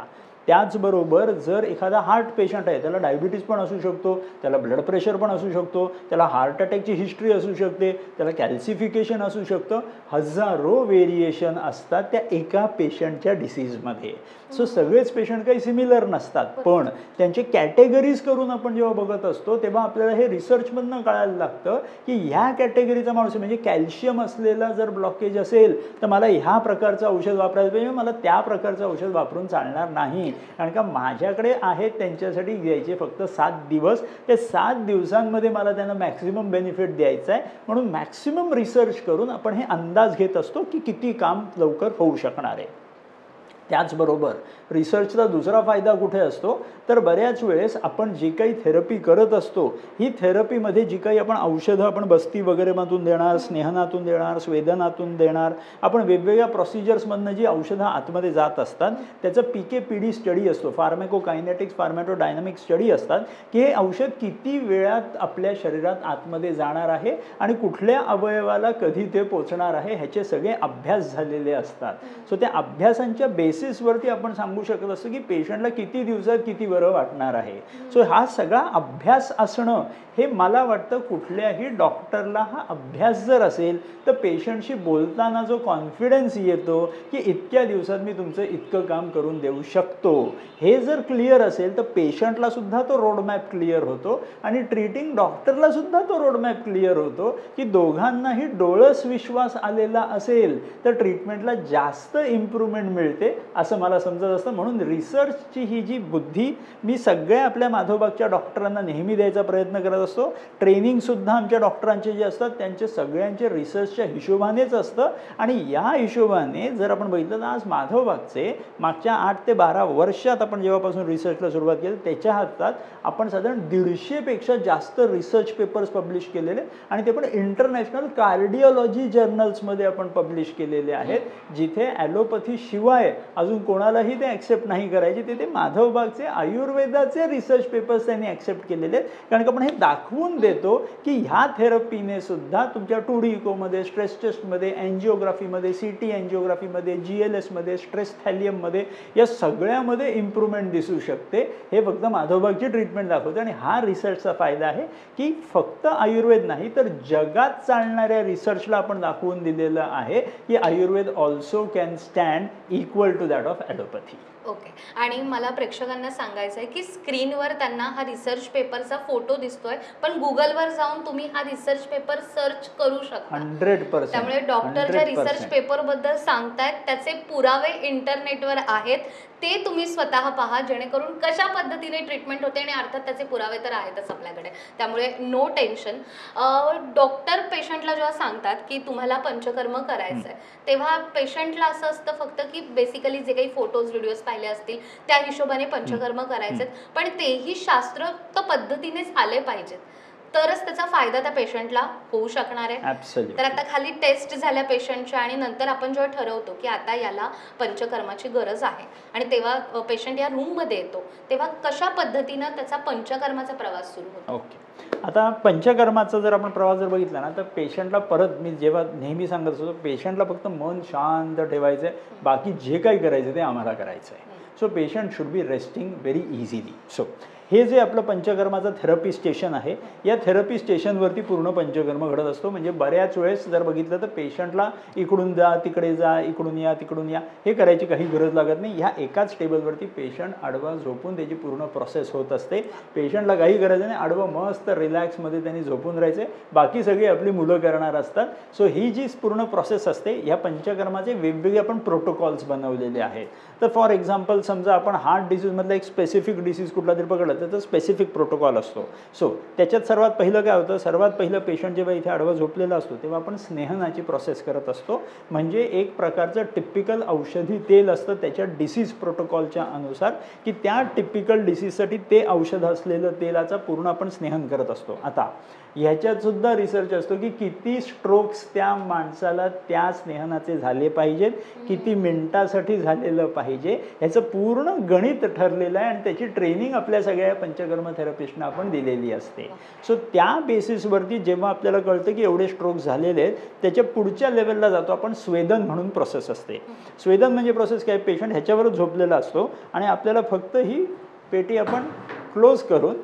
त्याचबरोबर जर एखादा हार्ट पेशंट आहे, त्याला डायबिटीज पण असू शकतो, त्याला ब्लड प्रेशर पण असू शकतो, त्याला हार्ट अटॅकची हिस्ट्री असू शकते, त्याला कॅल्सिफिकेशन असू शकतं, हजारो व्हेरिएशन असतात त्या एका पेशंटच्या डिसीजमध्ये. सो सगळेच पेशंट काही सिमिलर नसतात, पण त्यांचे कॅटेगरीज करून आपण जेव्हा बघत असतो तेव्हा आपल्याला हे रिसर्चमधनं कळायला लागतं की ह्या कॅटेगरीचा माणूस म्हणजे कॅल्शियम असलेला जर ब्लॉकेज असेल तर मला ह्या प्रकारचं औषध वापरायला पाहिजे, मला त्या प्रकारचं औषध वापरून चालणार नाही, कारण का माझ्याकडे आहेत त्यांच्यासाठी घ्यायचे फक्त 7 दिवस. ते 7 दिवसांमध्ये मला त्यांना मॅक्सिमम बेनिफिट द्यायचं आहे, म्हणून मॅक्सिमम रिसर्च करून आपण हे अंदाज घेत असतो की किती काम लवकर होऊ शकणार आहे. त्याचबरोबर रिसर्चचा दुसरा फायदा कुठे असतो तर बऱ्याच वेळेस आपण जी काही थेरपी करत असतो ही थेरपीमध्ये जी काही आपण औषधं आपण बस्ती वगैरेमधून देणार, स्नेहनातून देणार, स्वेदनातून देणार, आपण वेगवेगळ्या प्रोसिजर्समधनं जी औषधं आतमध्ये जात असतात त्याचं PK/PD स्टडी असतो, फार्मॅकोकायनेटिक्स फार्मॅकोडायनामिक स्टडी असतात की हे औषध किती वेळात आपल्या शरीरात आतमध्ये जाणार आहे आणि कुठल्या अवयवाला कधी ते पोचणार आहे ह्याचे सगळे अभ्यास झालेले असतात. सो त्या अभ्यासांच्या बेसिसवरती आपण सांगू शकत असतो की पेशंटला किती दिवसात किती बरं वाटणार आहे. सो हा सगळा अभ्यास असणं हे मला वाटतं कुठल्याही डॉक्टरला हा अभ्यास जर असेल तर पेशंटशी बोलताना जो कॉन्फिडन्स येतो की इतक्या दिवसात मी तुमचं इतकं काम करून देऊ शकतो, हे जर क्लिअर असेल तर पेशंटला सुद्धा तो रोडमॅप क्लिअर होतो आणि ट्रीटिंग डॉक्टरला सुद्धा तो रोडमॅप क्लिअर होतो की दोघांनाही डोळस विश्वास आलेला असेल तर ट्रीटमेंटला जास्त इम्प्रूव्हमेंट मिळते असं मला समजत असतं. म्हणून रिसर्चची ही जी बुद्धी मी सगळ्या आपल्या माधवबागच्या डॉक्टरांना नेहमी द्यायचा प्रयत्न करत असतो. ट्रेनिंगसुद्धा आमच्या डॉक्टरांचे जे असतात त्यांचे सगळ्यांचे रिसर्चच्या हिशोबानेच असतं आणि या हिशोबाने जर आपण बघितलं तर आज माधवबागचे मागच्या 8 ते 12 वर्षात आपण जेव्हापासून रिसर्चला सुरुवात केली त्याच्या हातात आपण साधारण 150पेक्षा जास्त रिसर्च पेपर्स पब्लिश केलेले आणि ते पण इंटरनॅशनल कार्डिओलॉजी जर्नल्समध्ये आपण पब्लिश केलेले आहेत, जिथे ॲलोपॅथी शिवाय अजून कोणालाही ते ॲक्सेप्ट नाही करायचे. ते माधव बागचे आयुर्वेदाचे रिसर्च पेपर्स त्यांनी ॲक्सेप्ट केलेले आहेत, कारण की आपण हे दाखवून देतो की ह्या थेरपीने सुद्धा तुमच्या 2D इकोमध्ये, स्ट्रेस टेस्टमध्ये, एन्जिओग्राफीमध्ये, CT एन्जिओग्राफीमध्ये, GLSमध्ये, स्ट्रेस थॅलियममध्ये, या सगळ्यामध्ये इम्प्रूव्हमेंट दिसू शकते. हे फक्त माधवबागची ट्रीटमेंट दाखवते. आणि हा रिसर्चचा फायदा आहे की फक्त आयुर्वेद नाही तर जगात चालणाऱ्या रिसर्चला आपण दाखवून दिलेलं आहे की Ayurveda also can stand equal to that of allopathy. Okay. आणि मला प्रेक्षकांना सांगायचं आहे की स्क्रीनवर त्यांना हा रिसर्च पेपरचा फोटो दिसतोय, पण गुगलवर जाऊन तुम्ही हा रिसर्च पेपर सर्च करू शकता. 100%. त्यामुळे डॉक्टर ज्या रिसर्च पेपरबद्दल सांगतायत त्याचे पुरावे इंटरनेटवर आहेत, ते तुम्ही स्वतः पहा, जेणेकरून कशा पद्धतीने ट्रीटमेंट होते. आणि अर्थात त्याचे पुरावे तर आहेतच आपल्याकडे, त्यामुळे नो टेन्शन. डॉक्टर पेशंटला जेव्हा सांगतात की तुम्हाला पंचकर्म करायचं आहे, तेव्हा पेशंटला असं असतं फक्त की बेसिकली जे काही फोटोज व्हिडिओज पाहिले असतील त्या हिशोबाने पंचकर्म करायचे, पण तेही शास्त्रोक्त पद्धतीने झाले पाहिजेत, तरच त्याचा फायदा त्या पेशंटला होऊ शकणार आहे. तर आता खाली टेस्ट झाल्या पेशंटच्या आणि नंतर आपण जेव्हा ठरवतो की आता याला पंचकर्माची गरज आहे आणि तेव्हा पेशंट या रूममध्ये येतो, तेव्हा कशा पद्धतीनं त्याचा पंचकर्माचा प्रवास सुरू होतो. ओके. आता पंचकर्माचा जर आपण प्रवास जर बघितला ना, तर पेशंटला परत मी जेव्हा नेहमी सांगत असतो, पेशंटला फक्त मन शांत ठेवायचं आहे, बाकी जे काही करायचं ते आम्हाला करायचं आहे. So patient should be resting very easily. So हे जे आपलं पंचकर्माचं थेरपी स्टेशन आहे, या थेरपी स्टेशनवरती पूर्ण पंचकर्म घडत असतो. म्हणजे बऱ्याच वेळेस जर बघितलं तर पेशंटला इकडून जा, तिकडे जा, इकडून या, तिकडून या, हे करायची काही गरज लागत नाही. ह्या एकाच टेबलवरती पेशंट आडवा झोपून त्याची पूर्ण प्रोसेस होत असते. पेशंटला काही करायचं नाही, आडवं मस्त रिलॅक्समध्ये त्यांनी झोपून राहायचे, बाकी सगळी आपली मुलं करणार असतात. सो ही जी पूर्ण प्रोसेस असते, ह्या पंचकर्माचे वेगवेगळे आपण प्रोटोकॉल्स बनवलेले आहेत. तर फॉर एक्झाम्पल समजा आपण हार्ट डिसीजमधला एक स्पेसिफिक डिसीज कुठला तरी पकडलं तर स्पेसिफिक प्रोटोकॉल असतो. सो त्याच्यात सर्वात पहिलं काय होतं, सर्वात पहिलं पेशंट जेव्हा इथे आडवा झोपलेला असतो तेव्हा आपण स्नेहनाची प्रोसेस करत असतो. म्हणजे एक प्रकारचं टिपिकल औषधी तेल असतं त्याच्या डिसीज प्रोटोकॉलच्या अनुसार, की त्या टिपिकल डिसीजसाठी ते औषध असलेलं तेलाचा पूर्ण आपण स्नेहन करत असतो. आता ह्याच्यात सुद्धा रिसर्च असतो की किती स्ट्रोक्स त्या माणसाला त्या स्नेहनाचे झाले पाहिजेत, किती मिनिटासाठी झालेलं पाहिजे, ह्याचं पूर्ण गणित ठरलेलं आहे. आणि त्याची ट्रेनिंग आपल्या सगळ्या पंचकर्म थेरपिस्टना आपण दिलेली असते. सो त्या बेसिसवरती जेव्हा आपल्याला कळतं की एवढे स्ट्रोक्स झालेले आहेत, त्याच्या पुढच्या लेवलला जातो आपण. स्वेदन म्हणून प्रोसेस असते. स्वेदन म्हणजे प्रोसेस काय, पेशंट ह्याच्यावरच झोपलेला असतो आणि आपल्याला फक्त ही पेटी आपण क्लोज करून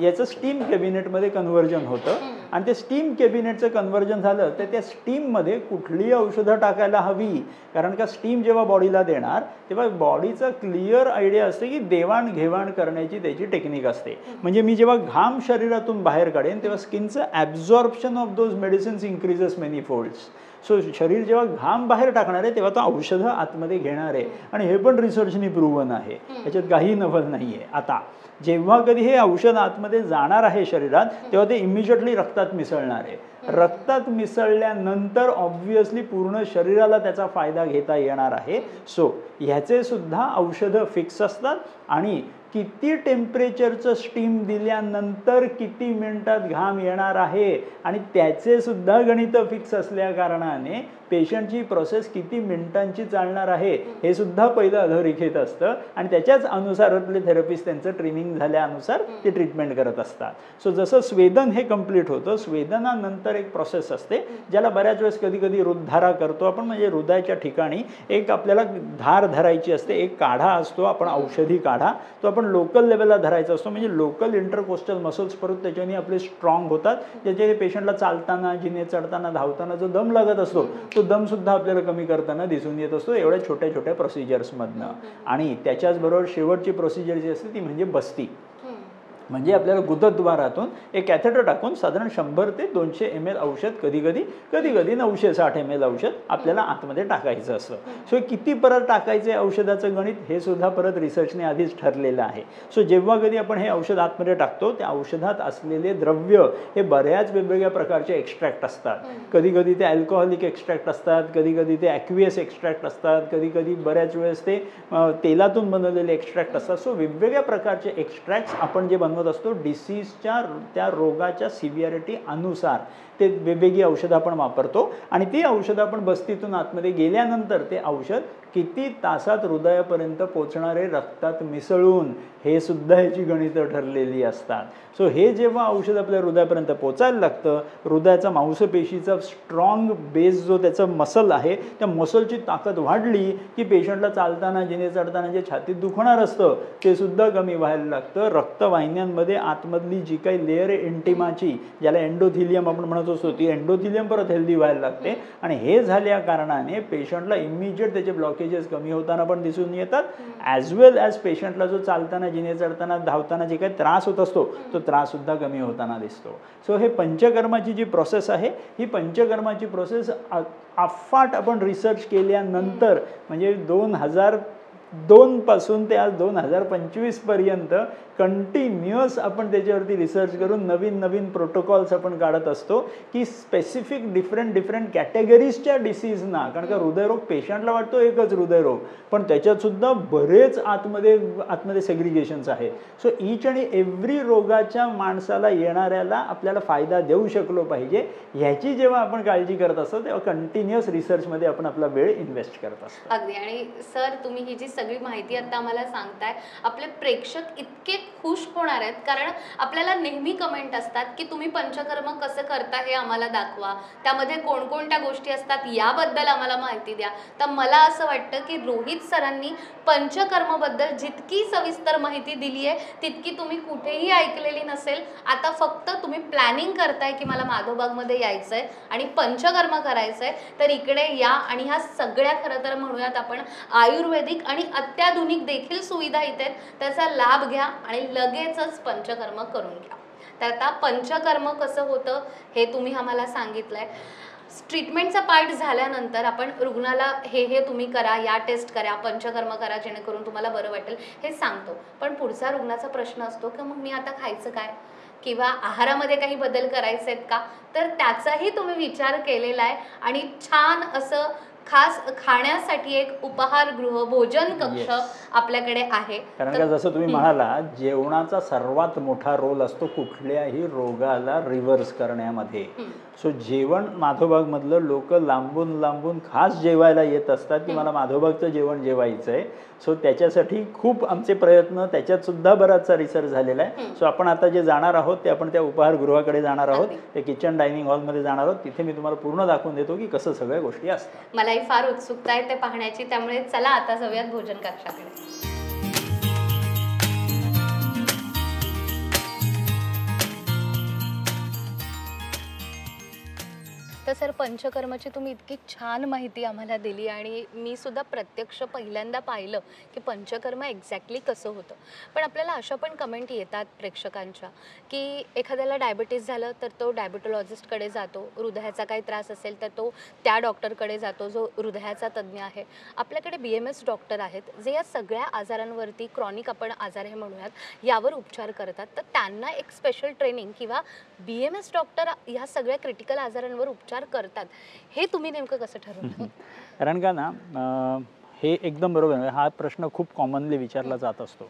याचं स्टीम कॅबिनेटमध्ये कन्व्हर्जन होतं. आणि ते स्टीम कॅबिनेटचं कन्व्हर्जन झालं तर त्या स्टीममध्ये कुठलीही औषधं टाकायला हवी, कारण का स्टीम जेव्हा बॉडीला देणार तेव्हा बॉडीचा क्लिअर आयडिया असते की देवाणघेवाण करण्याची त्याची टेक्निक असते. म्हणजे मी जेव्हा घाम शरीरातून बाहेर काढेन तेव्हा स्किनचं absorption of those medicines increases many folds. So शरीर जेव्हा घाम बाहेर टाकणार आहे तेव्हा तो औषधं आतमध्ये घेणार आहे. आणि हे पण रिसर्चनी प्रूव्हन आहे, याच्यात काही नवल नाही आहे. आता जेव्हा कधी हे औषध आतमध्ये जाणार आहे शरीरात तेव्हा ते इमिजिएटली रक्तात मिसळणार आहे. रक्तात मिसळल्यानंतर ऑब्व्हियसली पूर्ण शरीराला त्याचा फायदा घेता येणार आहे. सो ह्याचे सुद्धा औषधं फिक्स असतात आणि किती टेम्परेचरचं स्टीम दिल्यानंतर किती मिनिटात घाम येणार आहे आणि त्याचे सुद्धा गणित फिक्स असल्या कारणाने पेशंटची प्रोसेस किती मिनिटांची चालणार आहे हे सुद्धा पहिलं अधोरेखित असतं. आणि त्याच्याच अनुसार आपले थेरपिस्ट त्यांचं ट्रेनिंग झाल्यानुसार ते ट्रीटमेंट करत असतात. सो जसं स्वेदन हे कम्प्लीट होतं, स्वेदनानंतर एक प्रोसेस असते ज्याला बऱ्याच वेळेस कधी कधी हृदधारा करतो आपण. म्हणजे हृदयाच्या ठिकाणी एक आपल्याला धार धरायची असते, एक काढा असतो आपण औषधी काढा, तो आपण लोकल लेवलला धरायचा असतो. म्हणजे लोकल इंटरकोस्टल मसल्स परत त्याच्याने आपले स्ट्रॉंग होतात, ज्याचे पेशंटला चालताना, जिने चढताना, धावताना जो दम लागत असतो तो दम सुद्धा आपल्याला कमी करताना दिसून येत असतो एवढ्या छोट्या छोट्या प्रोसिजर्समधनं. आणि त्याच्याचबरोबर शेवटची प्रोसिजर जी असते ती म्हणजे बस्ती. म्हणजे आपल्याला गुदद्वारातून एक कॅथेटर टाकून साधारण 100 ते 200 ml औषध, कधी कधी 960 ml औषध आपल्याला आतमध्ये टाकायचं असतं. सो किती परत टाकायचे औषधाचं गणित हे सुद्धा परत रिसर्चने आधीच ठरलेलं आहे. सो जेव्हा कधी आपण हे औषध आतमध्ये टाकतो त्या औषधात असलेले द्रव्य हे बऱ्याच वेगवेगळ्या प्रकारचे एक्स्ट्रॅक्ट असतात. कधी कधी ते अल्कोहोलिक एक्स्ट्रॅक्ट असतात, कधी कधी ते ॲक्वियस एक्स्ट्रॅक्ट असतात, कधी कधी बऱ्याच वेळेस ते तेलातून बनवलेले एक्स्ट्रॅक्ट असतात. सो वेगवेगळ्या प्रकारचे एक्स्ट्रॅक्ट्स आपण जे बनवत असतो डिसीजच्या त्या रोगाच्या सिव्हिअरिटी अनुसार. ते वेगवेगळी औषधं आपण वापरतो आणि ती औषधं आपण बस्तीतून आतमध्ये गेल्यानंतर ते औषध किती तासात हृदयापर्यंत पोचणारे रक्तात मिसळून हे सुद्धा ह्याची गणितं ठरलेली असतात. सो हे जेव्हा औषध आपल्या हृदयापर्यंत पोचायला लागतं, हृदयाचा मांसपेशीचा स्ट्रॉंग बेस जो त्याचा मसल आहे त्या मसलची ताकद वाढली की पेशंटला चालताना जिने चढताना जे छातीत दुखणार असतं ते सुद्धा कमी व्हायला लागतं. रक्तवाहिन्यांमध्ये आतमधली जी काही लेअर आहे एंटिमाची, ज्याला एंडोथिलियम आपण म्हणत असतो, ती एंडोथिलियम परत हेल्दी व्हायला लागते आणि हे झाल्या कारणाने पेशंटला इमिजिएट त्याचे ब्लॉकेजेस कमी होताना पण दिसून येतात. ॲज वेल ॲज पेशंटला जो चालताना जिने चढताना धावताना जे काही त्रास होत असतो तो त्रास सुद्धा कमी होताना दिसतो. सो हे पंचकर्माची जी प्रोसेस आहे ही पंचकर्माची प्रोसेस अफाट आपण रिसर्च केल्यानंतर म्हणजे 2002 पासून ते आज 2025 पर्यंत कंटिन्युअस आपण त्याच्यावरती रिसर्च करून नवीन नवीन प्रोटोकॉल्स आपण काढत असतो की स्पेसिफिक डिफरंट कॅटेगरीजच्या डिसीजना. कारण का हृदयरोग पेशंटला वाटतो एकच हृदयरोग, पण त्याच्यातसुद्धा बरेच आतमध्ये सेग्रिगेशन्स आहेत. सो ईच आणि एव्हरी रोगाच्या माणसाला येणाऱ्याला आपल्याला फायदा देऊ शकलो पाहिजे ह्याची जेव्हा आपण काळजी करत असतो तेव्हा कंटिन्युअस रिसर्चमध्ये आपण आपला वेळ इन्व्हेस्ट करत असतो. अगदी. आणि सर तुम्ही ही जी सगळी माहिती आता आम्हाला सांगताय, आपले प्रेक्षक इतके खुश होणार आहेत कारण आपल्याला नेहमी कमेंट असतात की तुम्ही पंचकर्म कसं करता हे आम्हाला दाखवा, त्यामध्ये कोणकोणत्या गोष्टी असतात याबद्दल आम्हाला माहिती द्या. तर मला असं वाटतं की रोहित सरांनी पंचकर्मबद्दल जितकी सविस्तर माहिती दिली आहे तितकी तुम्ही कुठेही ऐकलेली नसेल. आता फक्त तुम्ही प्लॅनिंग करताय की मला माधवबागमध्ये यायचं आहे आणि पंचकर्म करायचं आहे, तर इकडे या आणि ह्या सगळ्या खरं तर म्हणूयात आपण आयुर्वेदिक आणि अत्याधुनिक देखील सुविधा इथे आहेत, त्याचा लाभ घ्या आणि लगेचच पंचकर्म करून घ्या. तर आता पंचकर्म कसं होतं हे तुम्ही आम्हाला सांगितलंय. ट्रीटमेंटचा पार्ट झाल्यानंतर आपण रुग्णाला हे तुम्ही करा, या टेस्ट करा, पंचकर्म करा जेणेकरून तुम्हाला बरं वाटेल हे सांगतो. पण पुढचा रुग्णाचा प्रश्न असतो की मग मी आता खायचं काय किंवा आहारामध्ये काही बदल करायचे आहेत का, तर त्याचाही तुम्ही विचार केलेला आहे आणि छान असं खास खाण्यासाठी एक उपहारगृह भोजन कक्ष आपल्याकडे आहे. कारण का जसं तुम्ही म्हणाला जेवणाचा सर्वात मोठा रोल असतो कुठल्याही रोगाला रिव्हर्स करण्यामध्ये. सो जेवण माधवबागमधलं लोक लांबून खास जेवायला येत असतात की मला माधवबागचं जेवण जेवायचं आहे. सो त्याच्यासाठी खूप आमचे प्रयत्न, त्याच्यात सुद्धा बराचसा रिसर्च झालेला आहे. सो आपण आता जे जाणार आहोत ते आपण त्या उपहारगृहाकडे जाणार आहोत, ते किचन डायनिंग हॉलमध्ये जाणार आहोत. तिथे मी तुम्हाला पूर्ण दाखवून देतो की कसं सगळ्या गोष्टी असतात. मलाही फार उत्सुकता आहे ते पाहण्याची, त्यामुळे चला आता जाऊयात भोजन कक्षाकडे. तर सर पंचकर्माची तुम्ही इतकी छान माहिती आम्हाला दिली आणि मी सुद्धा प्रत्यक्ष पहिल्यांदा पाहिलं की पंचकर्म एक्झॅक्टली कसं होतं. पण आपल्याला अशा पण कमेंट येतात प्रेक्षकांच्या की एखाद्याला डायबिटीस झालं तर तो डायबिटोलॉजिस्टकडे जातो, हृदयाचा काही त्रास असेल तर तो त्या डॉक्टरकडे जातो जो हृदयाचा तज्ज्ञ आहे. आपल्याकडे BMS डॉक्टर आहेत जे या सगळ्या आजारांवरती, क्रॉनिक आपण आजार हे म्हणूयात, यावर उपचार करतात. तर त्यांना एक स्पेशल ट्रेनिंग किंवा BMS डॉक्टर ह्या सगळ्या क्रिटिकल आजारांवर उपचार करतात हे तुम्ही नेमकं कसं ठरवलं? कारण का ना हे एकदम बरोबर आहे. हा प्रश्न खूप कॉमनली विचारला जात असतो.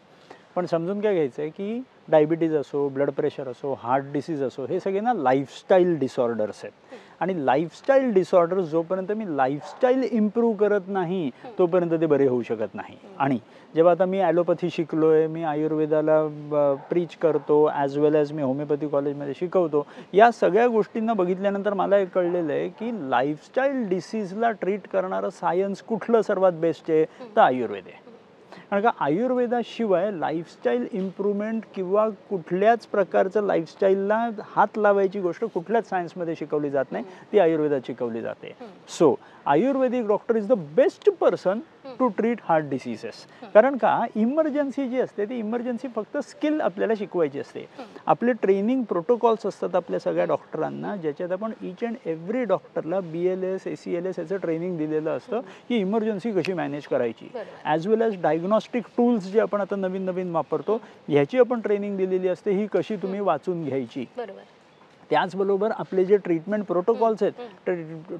पण समजून काय घ्यायचं आहे की डायबिटीज असो, ब्लड प्रेशर असो, हार्ट डिसीज असो, हे सगळे ना लाईफस्टाईल डिसऑर्डर्स आहेत. आणि लाईफस्टाईल डिसऑर्डर जोपर्यंत मी लाईफस्टाईल इम्प्रूव्ह करत नाही तोपर्यंत ते बरे होऊ शकत नाही. आणि जेव्हा आता मी ॲलोपॅथी शिकलो आहे, मी आयुर्वेदाला प्रीच करतो, ॲज वेल ॲज मी होमिओपॅथी कॉलेजमध्ये शिकवतो, या सगळ्या गोष्टींना बघितल्यानंतर मला हे कळलेलं आहे की लाईफस्टाईल डिसीजला ट्रीट करणारं सायन्स कुठलं सर्वात बेस्ट आहे तर आयुर्वेद आहे. कारण का आयुर्वेदाशिवाय लाईफस्टाईल इम्प्रूव्हमेंट किंवा कुठल्याच प्रकारचं लाईफस्टाईलला हात लावायची गोष्ट कुठल्याच सायन्समध्ये शिकवली जात नाही, ती आयुर्वेदात शिकवली जाते. So ayurvedic doctor is the best person to treat heart diseases. कारण का इमर्जन्सी जी असते ती इमर्जन्सी फक्त स्किल आपल्याला शिकवायची असते. आपले ट्रेनिंग प्रोटोकॉल्स असतात आपल्या सगळ्या डॉक्टरांना, ज्याच्यात आपण ईच अँड एव्हरी डॉक्टरला BLS, ACLS याचं ट्रेनिंग दिलेलं असतं की इमर्जन्सी कशी मॅनेज करायची. ॲज वेल ॲज डायग्नॉस्टिक टूल्स जे आपण आता नवीन वापरतो ह्याची आपण ट्रेनिंग दिलेली असते, ही कशी तुम्ही वाचून घ्यायची. त्याचबरोबर आपले जे ट्रीटमेंट प्रोटोकॉल्स आहेत,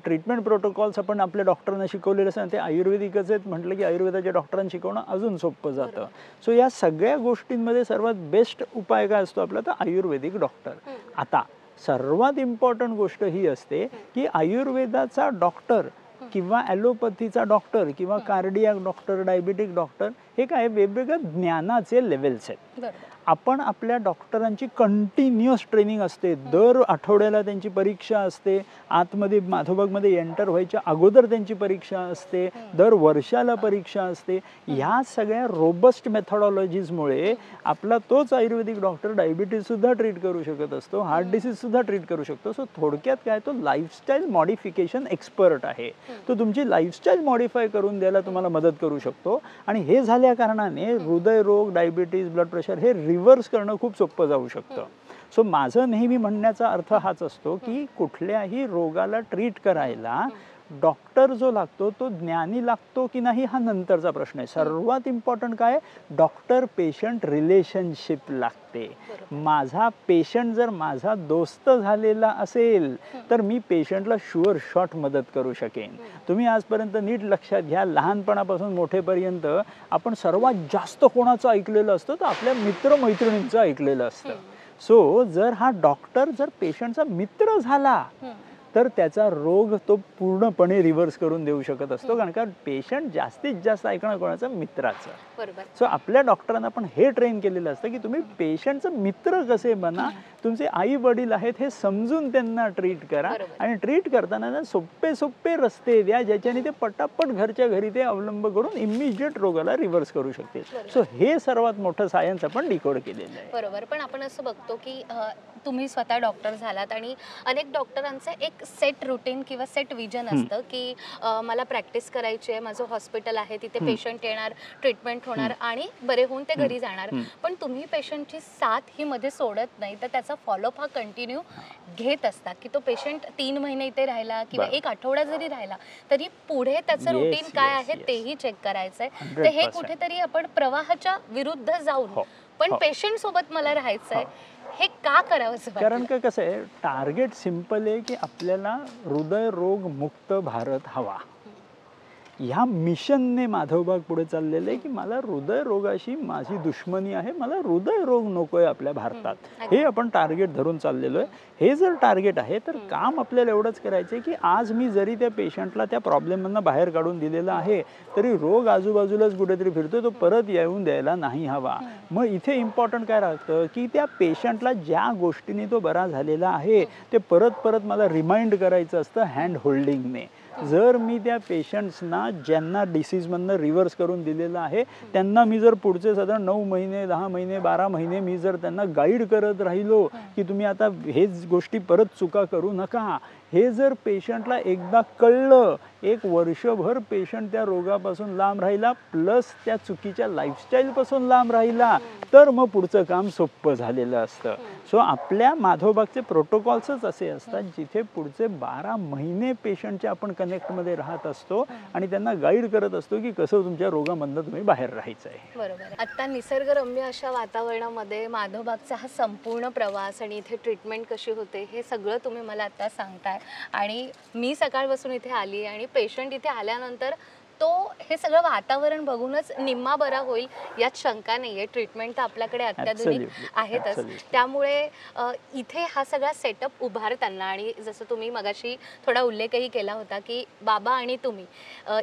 ट्रीटमेंट प्रोटोकॉल्स आपण आपल्या डॉक्टरांना शिकवलेले असतात, ते आयुर्वेदिकच आहेत म्हटलं की आयुर्वेदाच्या डॉक्टरांना शिकवणं अजून सोपं जातं. सो या सगळ्या गोष्टींमध्ये सर्वात बेस्ट उपाय काय असतो आपला, तर आयुर्वेदिक डॉक्टर. आता सर्वात इम्पॉर्टंट गोष्ट ही असते की आयुर्वेदाचा डॉक्टर किंवा ॲलोपॅथीचा डॉक्टर किंवा कार्डियाक डॉक्टर, डायबिटिक डॉक्टर, हे काय वेगवेगळ्या ज्ञानाचे लेवल्स आहेत. आपण आपल्या डॉक्टरांची कंटिन्युअस ट्रेनिंग असते, दर आठवड्याला त्यांची परीक्षा असते, आतमध्ये माधोबागमध्ये एंटर व्हायच्या अगोदर त्यांची परीक्षा असते, दर वर्षाला परीक्षा असते. ह्या सगळ्या रोबस्ट मेथॉडॉलॉजीजमुळे आपला तोच आयुर्वेदिक डॉक्टर डायबिटीजसुद्धा ट्रीट करू शकत असतो, हार्ट डिसीजसुद्धा ट्रीट करू शकतो. सो थोडक्यात काय, तो लाईफस्टाईल मॉडिफिकेशन एक्सपर्ट आहे. तो तुमची लाईफस्टाईल मॉडिफाय करून द्यायला तुम्हाला मदत करू शकतो. आणि हे झाल्या कारणाने हृदयरोग, डायबिटीज, ब्लड प्रेशर हे रिव्हर्स करणं खूप सोपं जाऊ शकतं. सो माझं नेहमी म्हणण्याचा अर्थ हाच असतो की कुठल्याही रोगाला ट्रीट करायला डॉक्टर जो लागतो तो ज्ञानी लागतो की नाही हा नंतरचा प्रश्न आहे. सर्वात इम्पॉर्टंट काय, डॉक्टर पेशंट रिलेशनशिप लागते. माझा पेशंट जर माझा दोस्त झालेला असेल तर मी पेशंटला शुअर शॉट मदत करू शकेन. तुम्ही आजपर्यंत नीट लक्षात घ्या, लहानपणापासून मोठेपर्यंत आपण सर्वात जास्त कोणाचं ऐकलेलं असतं, तर आपल्या मित्रमैत्रिणींचं ऐकलेलं असतं. सो जर हा डॉक्टर जर पेशंटचा मित्र झाला तर त्याचा रोग तो पूर्णपणे रिव्हर्स करून देऊ शकत असतो, कारण का पेशंट जास्तीत जास्त ऐकणं कोणाचं, मित्राचं. बरोबर. सो आपल्या डॉक्टरांना पण हे ट्रेन केलेलं असतं की तुम्ही पेशंटचं मित्र कसे बना, तुमचे आई वडील आहेत हे समजून त्यांना ट्रीट करा. आणि ट्रीट करताना ना सोपे रस्ते द्या ज्याच्याने ते पटापट घरच्या घरी ते अवलंब करून इमिजिएट रोगाला रिव्हर्स करू शकतील. सो हे सर्वात मोठं सायन्स आपण डिकोड केलेलं आहे. बरोबर. पण आपण असं बघतो की तुम्ही स्वतः डॉक्टर झालात आणि अनेक डॉक्टरांचं एक सेट रुटीन किंवा सेट विजन असतं की मला प्रॅक्टिस करायची आहे, माझं हॉस्पिटल आहे, तिथे पेशंट येणार, ट्रीटमेंट होणार आणि बरे होऊन ते घरी जाणार. पण तुम्ही पेशंटची साथ ही मध्ये सोडत नाही, तर त्याचा फॉलोअप हा कंटिन्यू घेत असतात की तो पेशंट 3 महिने इथे राहिला किंवा 1 आठवडा जरी राहिला तरी पुढे त्याचं रुटीन काय आहे तेही चेक करायचंय. तर हे कुठेतरी आपण प्रवाहाच्या विरुद्ध जाऊन पण पेशंट सोबत मला राहायचंय, हे का करावं? कारण का कसं आहे, टार्गेट सिंपल आहे की आपल्याला हृदयरोग मुक्त भारत हवा. ह्या मिशनने माधवबाग पुढे चाललेलं आहे की मला हृदयरोगाशी माझी दुश्मनी आहे, मला हृदयरोग नको आहे आपल्या भारतात. हे आपण टार्गेट धरून चाललेलो आहे. हे जर टार्गेट आहे तर काम आपल्याला एवढंच करायचं आहे की आज मी जरी त्या पेशंटला त्या प्रॉब्लेममधनं बाहेर काढून दिलेलं आहे तरी रोग आजूबाजूलाच कुठेतरी फिरतोय, तो परत येऊन द्यायला नाही हवा. मग इथे इम्पॉर्टंट काय राहतं की त्या पेशंटला ज्या गोष्टीने तो बरा झालेला आहे ते परत मला रिमाइंड करायचं असतं हँड होल्डिंगने. जर मी त्या पेशंट्सना ज्यांना डिसीजमधनं रिव्हर्स करून दिलेलं आहे त्यांना मी जर पुढचे साधारण 9 महिने, 10 महिने, 12 महिने मी जर त्यांना गाईड करत राहिलो की तुम्ही आता हेच गोष्टी परत चुका करू नका, हे जर पेशंटला एकदा कळलं, 1 वर्षभर पेशंट त्या रोगापासून लांब राहिला प्लस त्या चुकीच्या लाईफस्टाईलपासून लांब राहिला तर मग पुढचं काम सोपं झालेलं असतं. सो आपल्या माधवबागचे प्रोटोकॉल्सच असे असतात जिथे पुढचे 12 महिने पेशंटच्या आपण कनेक्टमध्ये राहत असतो आणि त्यांना गाईड करत असतो की कसं तुमच्या रोगामधनं तुम्ही बाहेर राहायचं आहे. बरोबर. आता निसर्गरम्य अशा वातावरणामध्ये माधवबागचा हा संपूर्ण प्रवास आणि इथे ट्रीटमेंट कशी होते हे सगळं तुम्ही मला आता सांगताय. आणि मी सकाळपासून इथे आली आणि पेशंट इथे आल्यानंतर तो हे सगळं वातावरण बघूनच निम्मा बरा होईल यात शंका नाही आहे. ट्रीटमेंट तर आपल्याकडे अत्याधुनिक आहेतच. त्यामुळे इथे हा सगळा सेटअप उभारताना आणि जसं तुम्ही मगाशी थोडा उल्लेखही केला होता की बाबा आणि तुम्ही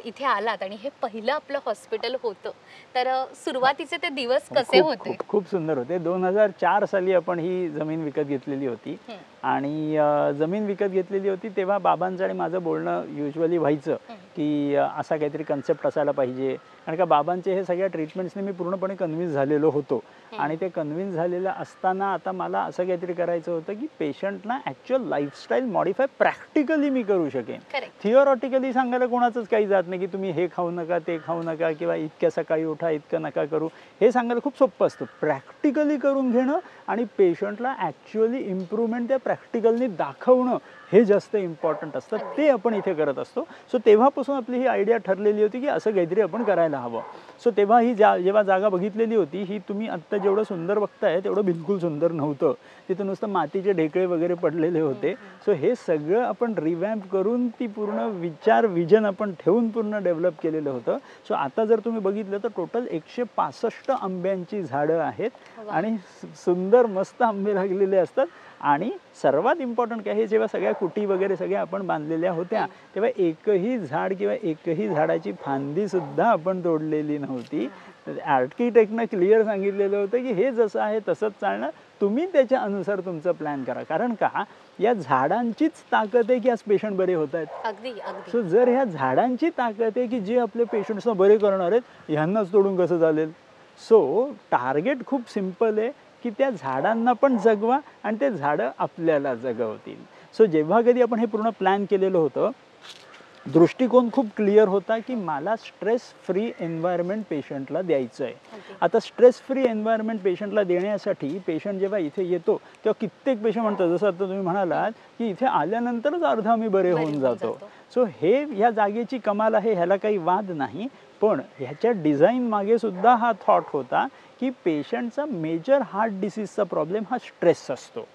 इथे आलात आणि हे पहिलं आपलं हॉस्पिटल होतं, तर सुरुवातीचे ते दिवस कसे होते? खूप सुंदर होते. 2004 साली आपण ही जमीन विकत घेतलेली होती आणि जमीन विकत घेतलेली होती तेव्हा बाबांचं आणि माझं बोलणं युजली व्हायचं की असा काहीतरी कन्सेप्ट असायला पाहिजे. कारण का बाबांचे हे सगळ्या ट्रीटमेंट्सने मी पूर्णपणे कन्व्हिन्स झालेलो होतो आणि ते कन्व्हिन्स झालेलं असताना आता मला असं काहीतरी करायचं होतं की पेशंटला ॲक्च्युअल लाईफस्टाईल मॉडिफाय प्रॅक्टिकली मी करू शकेन. थिओरॉटिकली सांगायला कोणाचंच काही जात नाही की तुम्ही हे खाऊ नका, ते खाऊ नका किंवा इतक्या सकाळी उठा, इतकं नका करू. हे सांगायला खूप सोपं असतं. प्रॅक्टिकली करून घेणं आणि पेशंटला ॲक्च्युअली इम्प्रूव्हमेंट त्या प्रॅक्टिकलनी दाखवणं हे जास्त इम्पॉर्टंट असतं, ते आपण इथे करत असतो. सो तेव्हापासून आपली ही आयडिया ठरलेली होती की असं काहीतरी आपण करायला हवं. सो तेव्हा ही जेव्हा जागा बघितलेली होती, ही तुम्ही आत्ता जेवढं सुंदर बघताय तेवढं बिलकुल सुंदर नव्हतं. तिथं नुसतं मातीचे ढेकळे वगैरे पडलेले होते. सो हे सगळं आपण रिवॅम्प करून ती पूर्ण विजन आपण ठेवून पूर्ण डेव्हलप केलेलं होतं. सो आता जर तुम्ही बघितलं तर टोटल 165 आंब्यांची झाडं आहेत आणि सुंदर मस्त आंबे लागलेले असतात. आणि सर्वात इम्पॉर्टंट काय, हे जेव्हा सगळ्या कुटी वगैरे सगळ्या आपण बांधलेल्या होत्या तेव्हा एकही झाड किंवा एकही झाडाची फांदी सुद्धा आपण तोडलेली नव्हती. आर्किटेक्टनं क्लिअर सांगितलेलं होतं की हे जसं आहे तसंच चालणार, तुम्ही त्याच्या अनुसार तुमचं प्लॅन करा. कारण का, या झाडांचीच ताकद आहे की आज पेशंट बरे होत आहेत. अगदी अगदी. सो जर ह्या झाडांची ताकद आहे की जे आपले पेशंट्सना बरे करणार आहेत, ह्यांनाच तोडून कसं चालेल. सो टार्गेट खूप सिम्पल आहे की त्या झाडांना पण जगवा आणि ते झाडं आपल्याला जगवतील. सो जेव्हा कधी आपण हे पूर्ण प्लॅन केलेलं होतं, दृष्टिकोन खूप क्लिअर होता की मला स्ट्रेस फ्री एन्व्हायरमेंट पेशंटला द्यायचं आहे. आता स्ट्रेस फ्री एन्व्हायरमेंट पेशंटला देण्यासाठी पेशंट जेव्हा इथे येतो तेव्हा कित्येक पेशंट म्हणतात, जसं आता तुम्ही म्हणालात की इथे आल्यानंतरच अर्धा मी बरे होऊन जातो. सो हे ह्या जागेची कमाल आहे, ह्याला काही वाद नाही. पण ह्याच्या डिझाईन मागे सुद्धा हा थॉट होता की पेशंटचा मेजर हार्ट डिसीजचा प्रॉब्लेम हा स्ट्रेस असतो.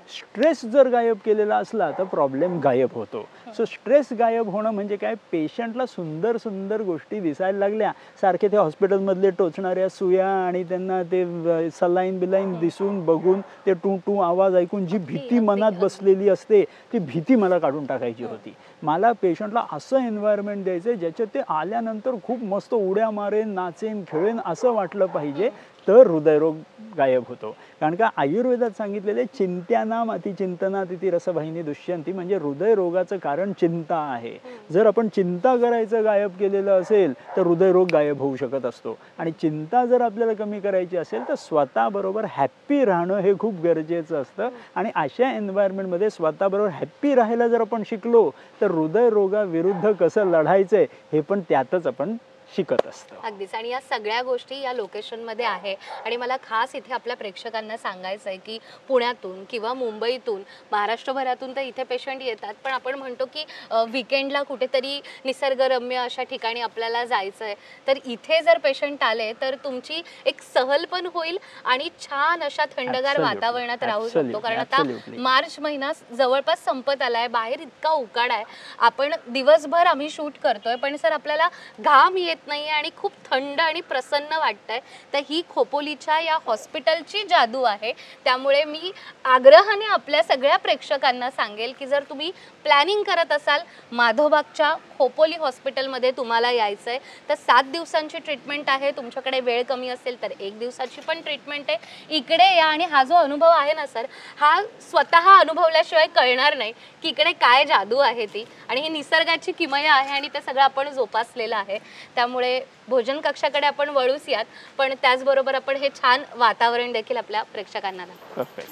स्ट्रेस जर गायब केलेला असला तर प्रॉब्लेम गायब होतो. सो स्ट्रेस गायब होणं म्हणजे काय, पेशंटला सुंदर सुंदर गोष्टी दिसायला लागल्या, सारखे ते हॉस्पिटलमधले टोचणाऱ्या सुया आणि त्यांना ते सलाईन बिलाईन दिसून बघून ते टू टू आवाज ऐकून जी भीती मनात बसलेली असते ती भीती मला काढून टाकायची होती. मला पेशंटला असं एन्व्हायरमेंट द्यायचं आहे ज्याच्यात ते आल्यानंतर खूप मस्त उड्या मारेन, नाचेन, खेळेन असं वाटलं पाहिजे, तर हृदयरोग गायब होतो. कारण का आयुर्वेदात सांगितलेले चिंत्यानाम अतिचिंतनात इति रसवाहिनी दुष्यंती, म्हणजे हृदयरोगाचं कारण चिंता आहे. जर आपण चिंता करायचं गायब केलेलं असेल तर हृदयरोग गायब होऊ शकत असतो. आणि चिंता जर आपल्याला कमी करायची असेल तर स्वतःबरोबर हॅप्पी राहणं हे खूप गरजेचं असतं. आणि अशा एन्व्हायरमेंटमध्ये स्वतःबरोबर हॅप्पी राहायला जर आपण शिकलो तर हृदयरोगाविरुद्ध कसं लढायचंय हे पण त्यातच आपण शिकत असतं. अगदीच. आणि या सगळ्या गोष्टी या लोकेशनमध्ये आहे. आणि मला खास इथे आपल्या प्रेक्षकांना सांगायचं आहे की पुण्यातून किंवा मुंबईतून, महाराष्ट्रभरातून तर इथे पेशंट येतात, पण आपण म्हणतो की वीकेंडला कुठेतरी निसर्गरम्य अशा ठिकाणी आपल्याला जायचं आहे, तर इथे जर पेशंट आले तर तुमची एक सहल पण होईल आणि छान अशा थंडगार वातावरणात राहू शकतो. कारण आता मार्च महिना जवळपास संपत आलाय, बाहेर इतका उकाडा आहे, आपण दिवसभर आम्ही शूट करतोय पण सर आपल्याला घाम येत नाही आणि खूप थंड आणि प्रसन्न वाटतंय. तर ही खोपोलीच्या या हॉस्पिटलची जादू आहे. त्यामुळे मी आग्रहाने आपल्या सगळ्या प्रेक्षकांना सांगेल की जर तुम्ही प्लॅनिंग करत असाल माधवबागच्या खोपोली हॉस्पिटलमध्ये तुम्हाला यायचं आहे तर 7 दिवसांची ट्रीटमेंट आहे. तुमच्याकडे वेळ कमी असेल तर 1 दिवसाची पण ट्रीटमेंट आहे. इकडे या आणि हा जो अनुभव आहे ना सर, हा स्वतः अनुभवल्याशिवाय कळणार नाही की इकडे काय जादू आहे ती, आणि ही निसर्गाची किमया आहे आणि ते सगळं आपण जोपासलेलं आहे. त्यामुळे भोजन कक्षाकडे आपण वळूच यात, पण त्याचबरोबर आपण हे छान वातावरण देखील आपल्या प्रेक्षकांना दाखवू.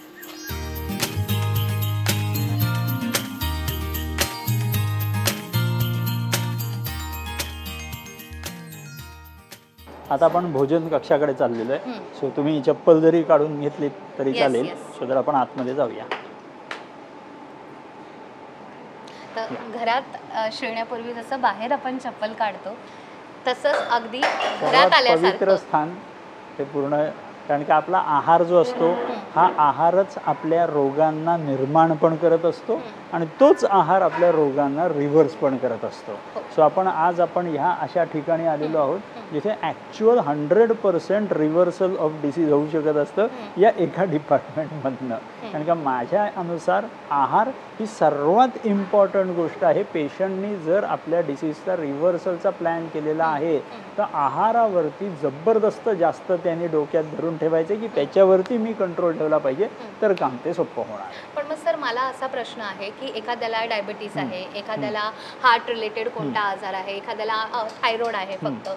आता आपण भोजन कक्षाकडे चाललेलो आहे. सो तुम्ही चप्पल जरी काढून घेतली तरी चालेल. सो तर आपण आतमध्ये जाऊया. तर घरात शिरण्यापूर्वी जसं बाहेर आपण चप्पल काढतो तसंच अगदी घरात आल्यासारखं पवित्र स्थान हे पूर्ण, कारण की आपला आहार जो असतो हा आहारच आपल्या रोगांना निर्माण पण करत असतो आणि तोच आहार आपल्या रोगांना रिव्हर्स पण करत असतो. सो आज आपण ह्या अशा ठिकाणी आलेलो आहोत जिथे ॲक्च्युअल 100% रिव्हर्सल ऑफ डिसीज होऊ शकत असतं या एका डिपार्टमेंटमधनं. कारण का माझ्या अनुसार आहार ही सर्वात इम्पॉर्टंट गोष्ट आहे. पेशंटनी जर आपल्या डिसीजचा रिव्हर्सलचा प्लॅन केलेला आहे तर आहारावरती जबरदस्त जास्त त्यांनी डोक्यात धरून ठेवायचं की त्याच्यावरती मी कंट्रोल ठेवला पाहिजे, तर काम ते सोपं होणार. पण मग सर मला असा प्रश्न आहे की एखाद्याला डायबिटीस आहे, एखाद्याला हार्ट रिलेटेड कोणता आजार आहे, एखाद्याला थायरॉइड आहे, फक्त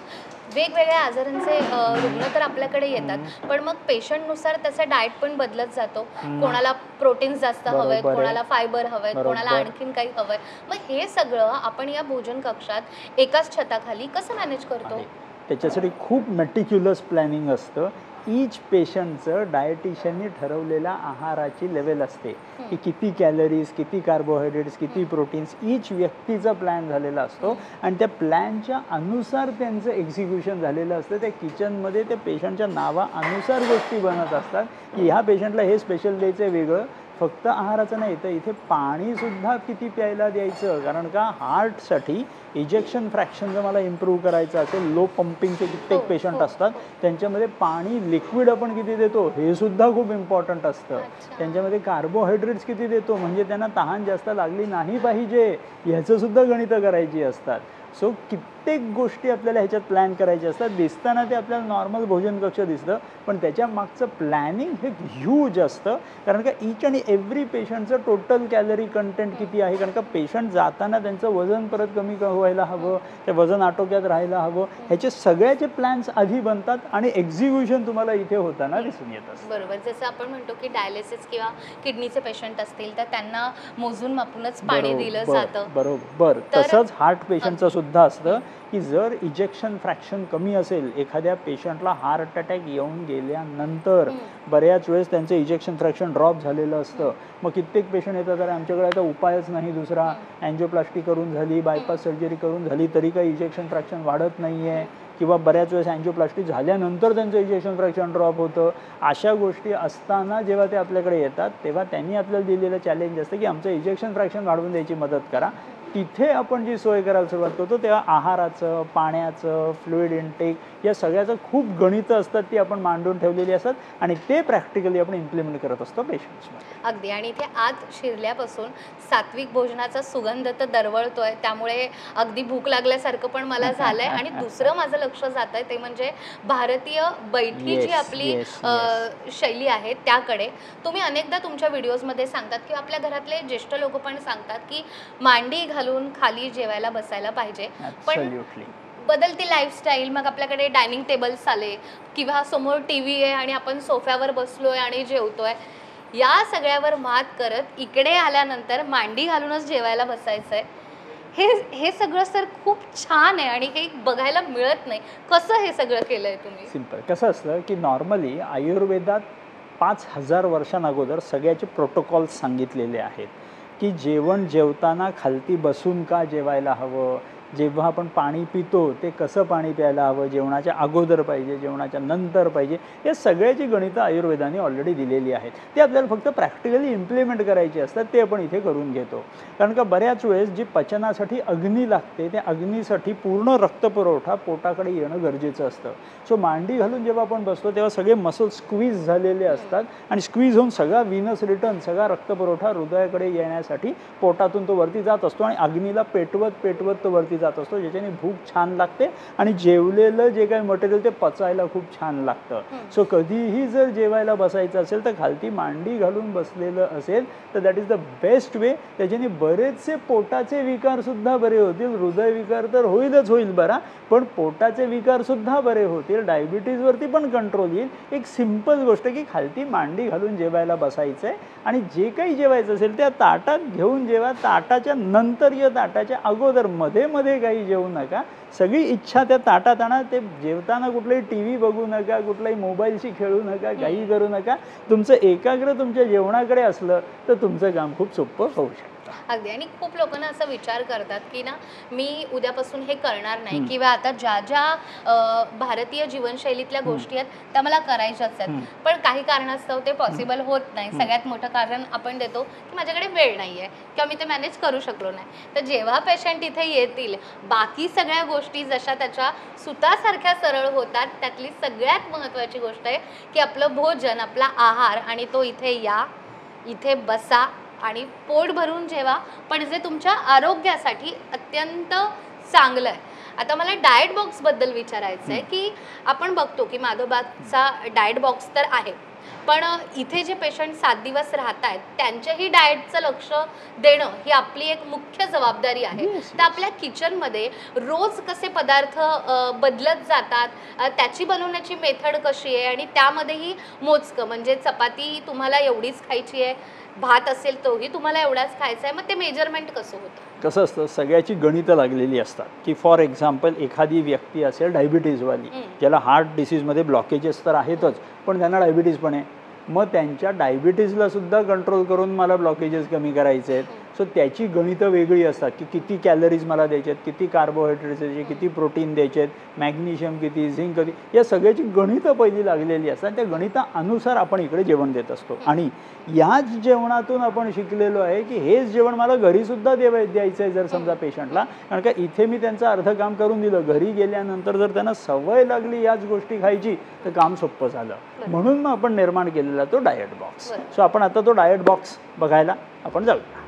वेगवेगळ्या आजारांचे रुग्ण तर आपल्याकडे येतात, पण मग पेशंटनुसार त्याचं डाएट पण बदलत जातो. कोणाला प्रोटीन्स जास्त हवेत, कोणाला फायबर हवेत, कोणाला आणखीन काही हवंय. मग हे सगळं आपण या भोजन कक्षात एकाच छताखाली कसं मॅनेज करतो? त्याच्यासाठी खूप मेटिक्युलस प्लॅनिंग असतं. ईच पेशंटचं डायटिशियननी ठरवलेल्या आहाराची लेवल असते की किती कॅलरीज, किती कार्बोहायड्रेट्स, किती प्रोटीन्स, ईच व्यक्तीचा प्लॅन झालेला असतो आणि त्या प्लॅनच्या अनुसार त्यांचं एक्झिक्युशन झालेलं असतं. त्या किचनमध्ये त्या पेशंटच्या नावानुसार गोष्टी बनत असतात की ह्या पेशंटला हे स्पेशल द्यायचं आहे वेगळं. फक्त आहाराचं नाही तर इथे पाणीसुद्धा किती प्यायला द्यायचं, कारण का हार्टसाठी इजेक्शन फ्रॅक्शन जर मला इम्प्रूव्ह करायचं असेल, लो पंपिंगचे कित्येक पेशंट असतात त्यांच्यामध्ये पाणी लिक्विड आपण किती देतो हे सुद्धा खूप इम्पॉर्टंट असतं. त्यांच्यामध्ये कार्बोहायड्रेट्स किती देतो म्हणजे त्यांना तहान जास्त लागली नाही पाहिजे ह्याचंसुद्धा गणितं करायची असतात. सो कित्येक गोष्टी आपल्याला ह्याच्यात प्लॅन करायच्या असतात. दिसताना ते आपल्याला नॉर्मल भोजन कक्ष दिसतं पण त्याच्या मागचं प्लॅनिंग हे ह्यूज असतं, कारण का ईच आणि एव्हरी पेशंटचं टोटल कॅलरी कंटेंट किती आहे, कारण का पेशंट जाताना त्यांचं वजन परत कमी व्हायला हवं, ते वजन आटोक्यात राहायला हवं, ह्याचे सगळ्याचे प्लॅन्स आधी बनतात आणि एक्झिक्युशन तुम्हाला इथे होताना दिसून येत असतं. बरोबर. जसं आपण म्हणतो की डायलिसिस किंवा किडनीचे पेशंट असतील तर त्यांना मोजून मापूनच पाणी दिलं जातं. बरोबर. तसंच हार्ट पेशंटचं सुद्धा असतं की जर इजेक्शन फ्रॅक्शन कमी असेल, एखाद्या पेशंटला हार्ट अटॅक येऊन गेल्यानंतर बऱ्याच वेळेस त्यांचं इजेक्शन फ्रॅक्शन ड्रॉप झालेलं असतं. मग कित्येक पेशंट येतात तर आमच्याकडे आता उपायच नाही दुसरा, अँजिओप्लास्टी करून झाली, बायपास सर्जरी करून झाली तरी काही इजेक्शन फ्रॅक्शन वाढत नाही आहे, किंवा बऱ्याच वेळेस अँजिओप्लास्टी झाल्यानंतर त्यांचं इजेक्शन फ्रॅक्शन ड्रॉप होतं. अशा गोष्टी असताना जेव्हा ते आपल्याकडे येतात तेव्हा त्यांनी आपल्याला दिलेलं चॅलेंज असतं की आमचं इजेक्शन फ्रॅक्शन वाढवून द्यायची मदत करा. तिथे आपण जी सोय करायला सुरुवात करतो तेव्हा आहाराचं, पाण्याचं, फ्लुइड इनटेक या सगळ्याचं खूप गणितं असतात ती आपण मांडून ठेवलेली असतात आणि ते प्रॅक्टिकली आपण इम्प्लिमेंट करत असतो पेशंट्समध्ये. अगदी. आणि इथे आत शिरल्यापासून सात्विक भोजनाचा सुगंध तर दरवळतोय, त्यामुळे अगदी भूक लागल्यासारखं पण मला झालंय. आणि दुसरं माझं लक्ष जात आहे ते म्हणजे भारतीय बैठी जी आपली शैली आहे त्याकडे. तुम्ही अनेकदा तुमच्या व्हिडिओजमध्ये सांगतात की आपल्या घरातले ज्येष्ठ लोक पण सांगतात की मांडी घालून खाली जेवायला बसायला पाहिजे. पण बदलती लाईफस्टाईल, मग आपल्याकडे डायनिंग टेबल्स आले किंवा समोर TV आहे आणि आपण सोफ्यावर बसलोय आणि जेवतोय, या सगळ्यावर मात करत इकडे आल्यानंतर मांडी घालूनच जेवायला बसायचंय. हे सगळं सर खूप छान आहे आणि हे बघायला मिळत नाही. कसं हे सगळं केलंय तुम्ही? सिंपल. कसं असतं की नॉर्मली आयुर्वेदात 5000 वर्षांअगोदर सगळ्याचे प्रोटोकॉल्स सांगितलेले आहेत की जेवण जेवताना खालती बसून का जेवायला हवं, जेव्हा आपण पाणी पितो ते कसं पाणी प्यायला हवं, जेवणाच्या अगोदर पाहिजे, जेवणाच्या नंतर पाहिजे, या सगळ्याची गणितं आयुर्वेदाने ऑलरेडी दिलेली आहेत. ते आपल्याला फक्त प्रॅक्टिकली इम्प्लिमेंट करायची असतात, ते आपण इथे करून घेतो. कारण का बऱ्याच वेळेस जी पचनासाठी अग्नी लागते त्या अग्नीसाठी पूर्ण रक्तपुरवठा पोटाकडे येणं गरजेचं असतं. सो मांडी घालून जेव्हा आपण बसतो तेव्हा सगळे मसल स्क्वीज झालेले असतात आणि स्क्वीज होऊन सगळा व्हीनस रिटर्न, सगळा रक्तपुरवठा हृदयाकडे येण्यासाठी पोटातून तो वरती जात असतो आणि अग्नीला पेटवत पेटवत तो वरती जात असतो, ज्याच्याने भूक छान लागते आणि जेवलेलं जे काही मटेरियल ते पचायला खूप छान लागतं. सो कधीही जर जेवायला बसायचं असेल तर खालती मांडी घालून बसलेलं असेल तर that is the best way. त्याच्याने बरेचसे पोटाचे विकार सुद्धा बरे होतील. हृदय विकार तर होईलच होईल बरा, पण पोटाचे विकार सुद्धा बरे होतील. डायबिटीजवरती पण कंट्रोल येईल. एक सिंपल गोष्ट की खालती मांडी घालून जेवायला बसायचं आहे आणि जे काही जेवायचं असेल त्या ताटात घेऊन जेवा. ताटाच्या नंतर या ताटाच्या अगोदर मध्ये मध्ये काही जेवू नका. सगळी इच्छा त्या ताटात आणा. ते जेवताना कुठलाही TV बघू नका, कुठलाही मोबाईलशी खेळू नका, काही करू नका. तुमचं एकाग्र तुमच्या जेवणाकडे असलं तर तुमचं काम खूप सोपं होऊ शकतं. अगदी. आणि खूप लोकांना असा विचार करतात की ना मी उद्यापासून हे करणार नाही किंवा आता ज्या ज्या भारतीय जीवनशैलीतल्या गोष्टी आहेत त्या मला करायच्याच आहेत, पण काही कारणास्तव ते पॉसिबल होत नाही. सगळ्यात मोठं कारण आपण देतो की माझ्याकडे वेळ नाही आहे किंवा मी ते मॅनेज करू शकलो नाही. तर जेव्हा पेशंट इथे येतील बाकी सगळ्या गोष्टी जशा त्याच्या सुतासारख्या सरळ होतात. त्यातली सगळ्यात महत्त्वाची गोष्ट आहे की आपलं भोजन, आपला आहार, आणि तो इथे या, इथे बसा आणि पोट भरून जेवा, पण जे तुमच्या आरोग्यासाठी अत्यंत चांगलं आहे. आता मला डाएट बॉक्सबद्दल विचारायचं आहे की आपण बघतो की माधवबागचा डाएट बॉक्स तर आहे, पण इथे जे पेशंट 7 दिवस राहत आहेत त्यांच्याही डाएटचं लक्ष देणं ही आपली एक मुख्य जबाबदारी आहे. तर आपल्या किचनमध्ये रोज कसे पदार्थ बदलत जातात, त्याची बनवण्याची मेथड कशी आहे, आणि त्यामध्येही मोजकं म्हणजे चपाती तुम्हाला एवढीच खायची आहे, भात असेल तोही तुम्हाला एवढाच खायचा आहे, मग ते मेजरमेंट कसं होतं? कसं असतं, सगळ्याची गणितं लागलेली असतात की फॉर एक्झाम्पल एखादी व्यक्ती असेल डायबिटीजवाली, ज्याला हार्ट डिसीजमध्ये ब्लॉकेजेस तर आहेतच, पण त्यांना डायबिटीज पण आहे. मग त्यांच्या डायबिटीजला सुद्धा कंट्रोल करून मला ब्लॉकेजेस कमी करायचे आहेत. सो त्याची गणितं वेगळी असतात की किती कॅलरीज मला द्यायचे आहेत, किती कार्बोहायड्रेट्स द्यायचे, किती प्रोटीन द्यायचे आहेत, मॅग्नेशियम किती, झिंक किती, या सगळ्याची गणितं पहिली लागलेली असतात. त्या गणितानुसार आपण इकडे जेवण देत असतो. आणि याच जेवणातून आपण शिकलेलो आहे की हेच जेवण मला घरीसुद्धा द्यायचं आहे जर समजा पेशंटला. कारण का इथे मी त्यांचं अर्ध काम करून दिलं, घरी गेल्यानंतर जर त्यांना सवय लागली याच गोष्टी खायची तर काम सोपं झालं. म्हणून मग आपण निर्माण केलेला तो डाएट बॉक्स. सो आपण आता तो डाएट बॉक्स बघायला आपण जाऊया.